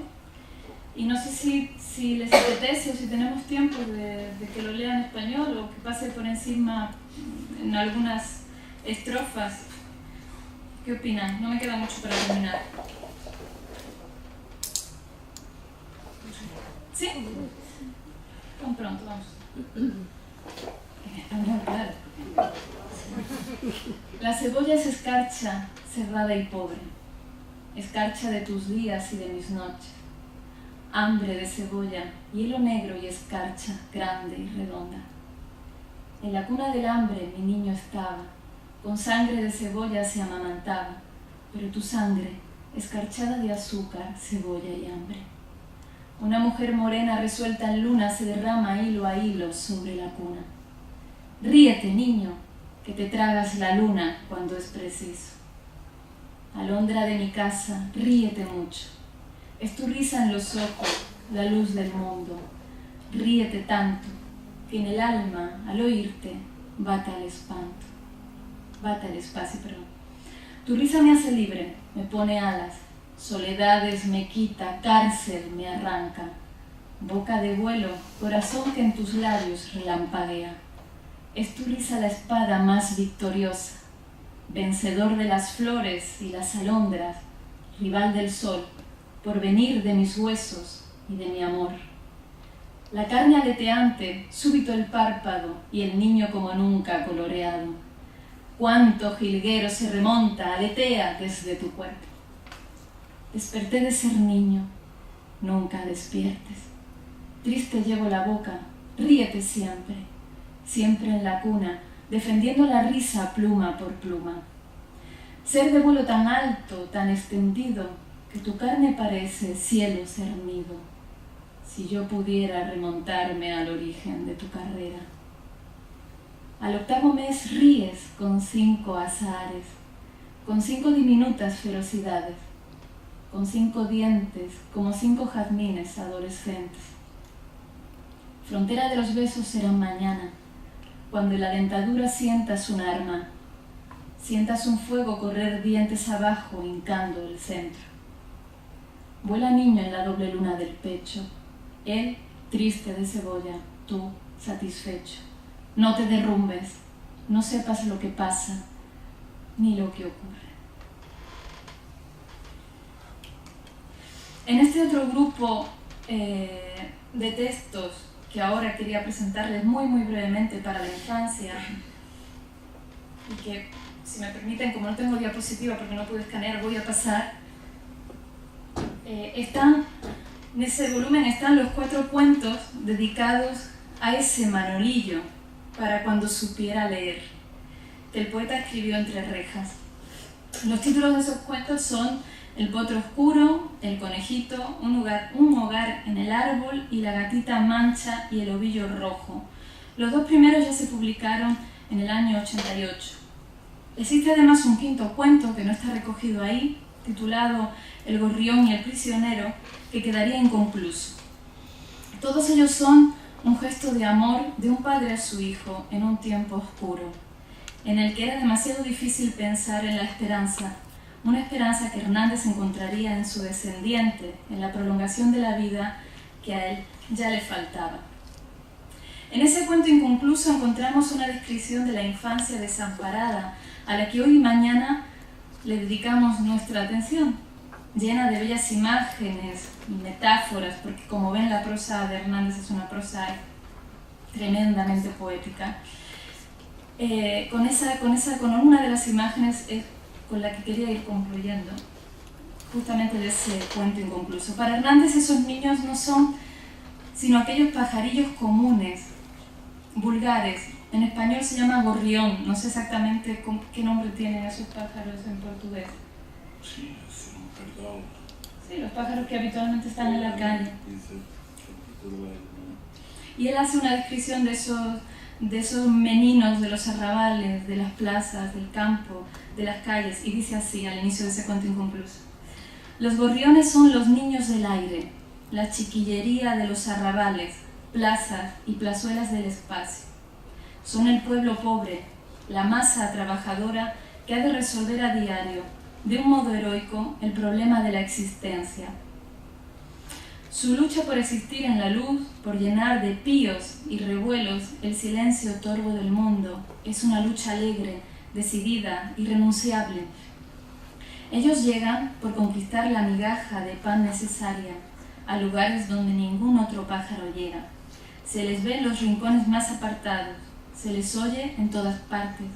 y no sé si les apetece o si tenemos tiempo de que lo lea en español o que pase por encima en algunas estrofas. ¿Qué opinan? No me queda mucho para terminar. ¿Sí? Tan pronto, vamos. En español, claro. La cebolla es escarcha cerrada y pobre, escarcha de tus días y de mis noches, hambre de cebolla, hielo negro y escarcha grande y redonda. En la cuna del hambre mi niño estaba, con sangre de cebolla se amamantaba, pero tu sangre, escarchada de azúcar, cebolla y hambre. Una mujer morena resuelta en luna se derrama hilo a hilo sobre la cuna. Ríete, niño, que te tragas la luna cuando es preciso. Alondra de mi casa, ríete mucho. Es tu risa en los ojos, la luz del mundo. Ríete tanto, que en el alma, al oírte, bata el espanto. Bata el espacio, perdón. Tu risa me hace libre, me pone alas. Soledades me quita, cárcel me arranca. Boca de vuelo, corazón que en tus labios relampaguea. Es tu risa la espada más victoriosa, vencedor de las flores y las alondras, rival del sol, porvenir de mis huesos y de mi amor. La carne aleteante, súbito el párpado y el niño como nunca coloreado. Cuánto jilguero se remonta, aletea desde tu cuerpo. Desperté de ser niño, nunca despiertes. Triste llevo la boca, ríete siempre, siempre en la cuna, defendiendo la risa pluma por pluma. Ser de vuelo tan alto, tan extendido, que tu carne parece cielo cernido. Si yo pudiera remontarme al origen de tu carrera. Al octavo mes ríes con 5 azahares, con 5 diminutas ferocidades, con 5 dientes como 5 jazmines adolescentes. Frontera de los besos serán mañana, cuando en la dentadura sientas un arma, sientas un fuego correr dientes abajo hincando el centro. Vuela niño en la doble luna del pecho, él triste de cebolla, tú satisfecho. No te derrumbes, no sepas lo que pasa, ni lo que ocurre. En este otro grupo de textos que ahora quería presentarles muy brevemente para la infancia, y que, si me permiten, como no tengo diapositiva porque no puedo escanear, voy a pasar. En ese volumen están los 4 cuentos dedicados a ese Manolillo, para cuando supiera leer, que el poeta escribió entre rejas. Los títulos de esos cuentos son El potro oscuro, El conejito, un hogar en el árbol y La gatita mancha y El ovillo rojo. Los 2 primeros ya se publicaron en el año 88. Existe además un 5º cuento que no está recogido ahí, titulado El gorrión y el prisionero, que quedaría inconcluso. Todos ellos son un gesto de amor de un padre a su hijo en un tiempo oscuro, en el que era demasiado difícil pensar en la esperanza, una esperanza que Hernández encontraría en su descendiente, en la prolongación de la vida que a él ya le faltaba. En ese cuento inconcluso encontramos una descripción de la infancia desamparada, a la que hoy y mañana le dedicamos nuestra atención, llena de bellas imágenes y metáforas, porque como ven la prosa de Hernández es una prosa tremendamente poética. Con una de las imágenes es con la que quería ir concluyendo, justamente de ese cuento inconcluso. Para Hernández esos niños no son sino aquellos pajarillos comunes, vulgares. En español se llama gorrión, no sé exactamente qué nombre tienen esos pájaros en portugués. Sí, es un pardal. Sí, los pájaros que habitualmente están en la calle. Y él hace una descripción de esos meninos de los arrabales, de las plazas, del campo, de las calles, y dice así al inicio de ese cuento inconcluso: los gorriones son los niños del aire, la chiquillería de los arrabales, plazas y plazuelas del espacio. Son el pueblo pobre, la masa trabajadora que ha de resolver a diario, de un modo heroico, el problema de la existencia. Su lucha por existir en la luz, por llenar de píos y revuelos el silencio torvo del mundo, es una lucha alegre, decidida, irrenunciable. Ellos llegan por conquistar la migaja de pan necesaria a lugares donde ningún otro pájaro llega. Se les ve en los rincones más apartados, se les oye en todas partes.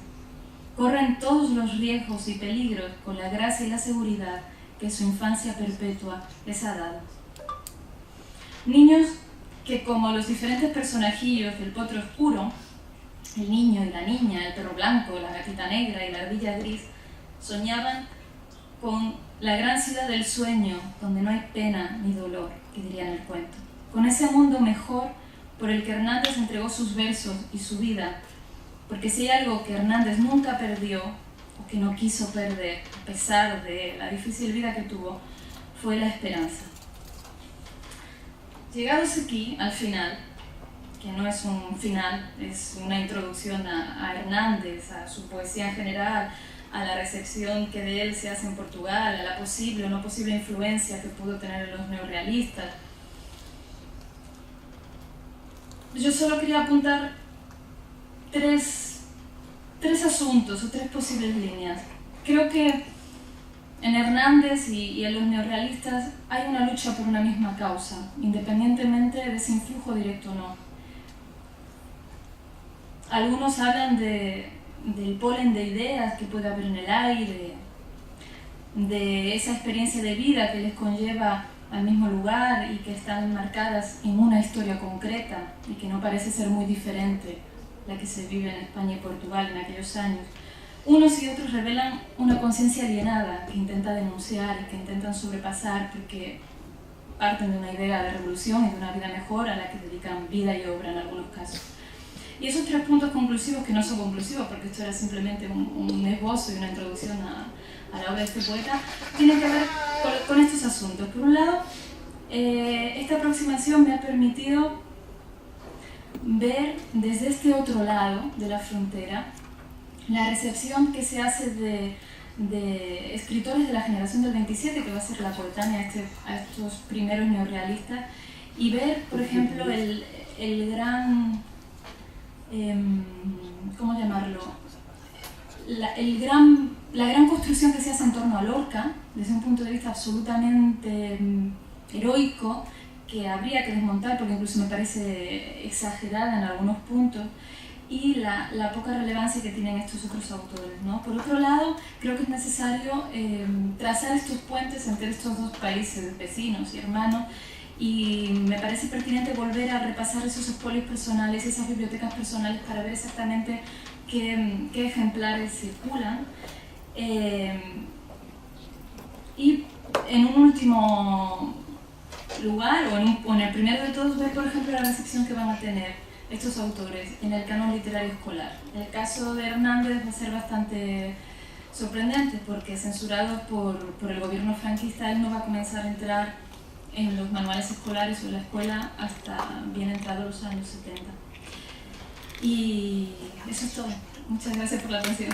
Corren todos los riesgos y peligros con la gracia y la seguridad que su infancia perpetua les ha dado. Niños que, como los diferentes personajillos del Potro Oscuro, el niño y la niña, el perro blanco, la gatita negra y la ardilla gris, soñaban con la gran ciudad del sueño, donde no hay pena ni dolor, que diría en el cuento. Con ese mundo mejor por el que Hernández entregó sus versos y su vida, porque si hay algo que Hernández nunca perdió, o que no quiso perder, a pesar de la difícil vida que tuvo, fue la esperanza. Llegados aquí, al final, que no es un final, es una introducción a Hernández, a su poesía en general, a la recepción que de él se hace en Portugal, a la posible o no posible influencia que pudo tener en los neorrealistas. Yo solo quería apuntar tres asuntos o tres posibles líneas. Creo que en Hernández y en los neorrealistas hay una lucha por una misma causa, independientemente de ese influjo directo o no. Algunos hablan del polen de ideas que puede haber en el aire, de esa experiencia de vida que les conlleva al mismo lugar y que están marcadas en una historia concreta y que no parece ser muy diferente la que se vive en España y Portugal en aquellos años. Unos y otros revelan una conciencia alienada que intenta denunciar y que intentan sobrepasar porque parten de una idea de revolución y de una vida mejor a la que dedican vida y obra en algunos casos. Y esos tres puntos conclusivos, que no son conclusivos porque esto era simplemente un esbozo y una introducción a la obra de este poeta, tienen que ver con estos asuntos. Por un lado, esta aproximación me ha permitido ver desde este otro lado de la frontera la recepción que se hace de escritores de la generación del 27, que va a ser la coetánea a estos primeros neorrealistas, y ver, por ejemplo, el gran, ¿cómo llamarlo? La gran construcción que se hace en torno a Lorca, desde un punto de vista absolutamente heroico, que habría que desmontar porque incluso me parece exagerada en algunos puntos, y la poca relevancia que tienen estos otros autores, ¿no? Por otro lado, creo que es necesario trazar estos puentes entre estos dos países vecinos y hermanos, y me parece pertinente volver a repasar esos espolios personales, esas bibliotecas personales, para ver exactamente qué ejemplares circulan. Y en un último lugar, o en el primero de todos, ver por ejemplo la recepción que van a tener estos autores en el canon literario escolar. El caso de Hernández va a ser bastante sorprendente porque, censurado por el gobierno franquista, él no va a comenzar a entrar en los manuales escolares o en la escuela hasta bien entrados los años 70. Y eso es todo. Muchas gracias por la atención.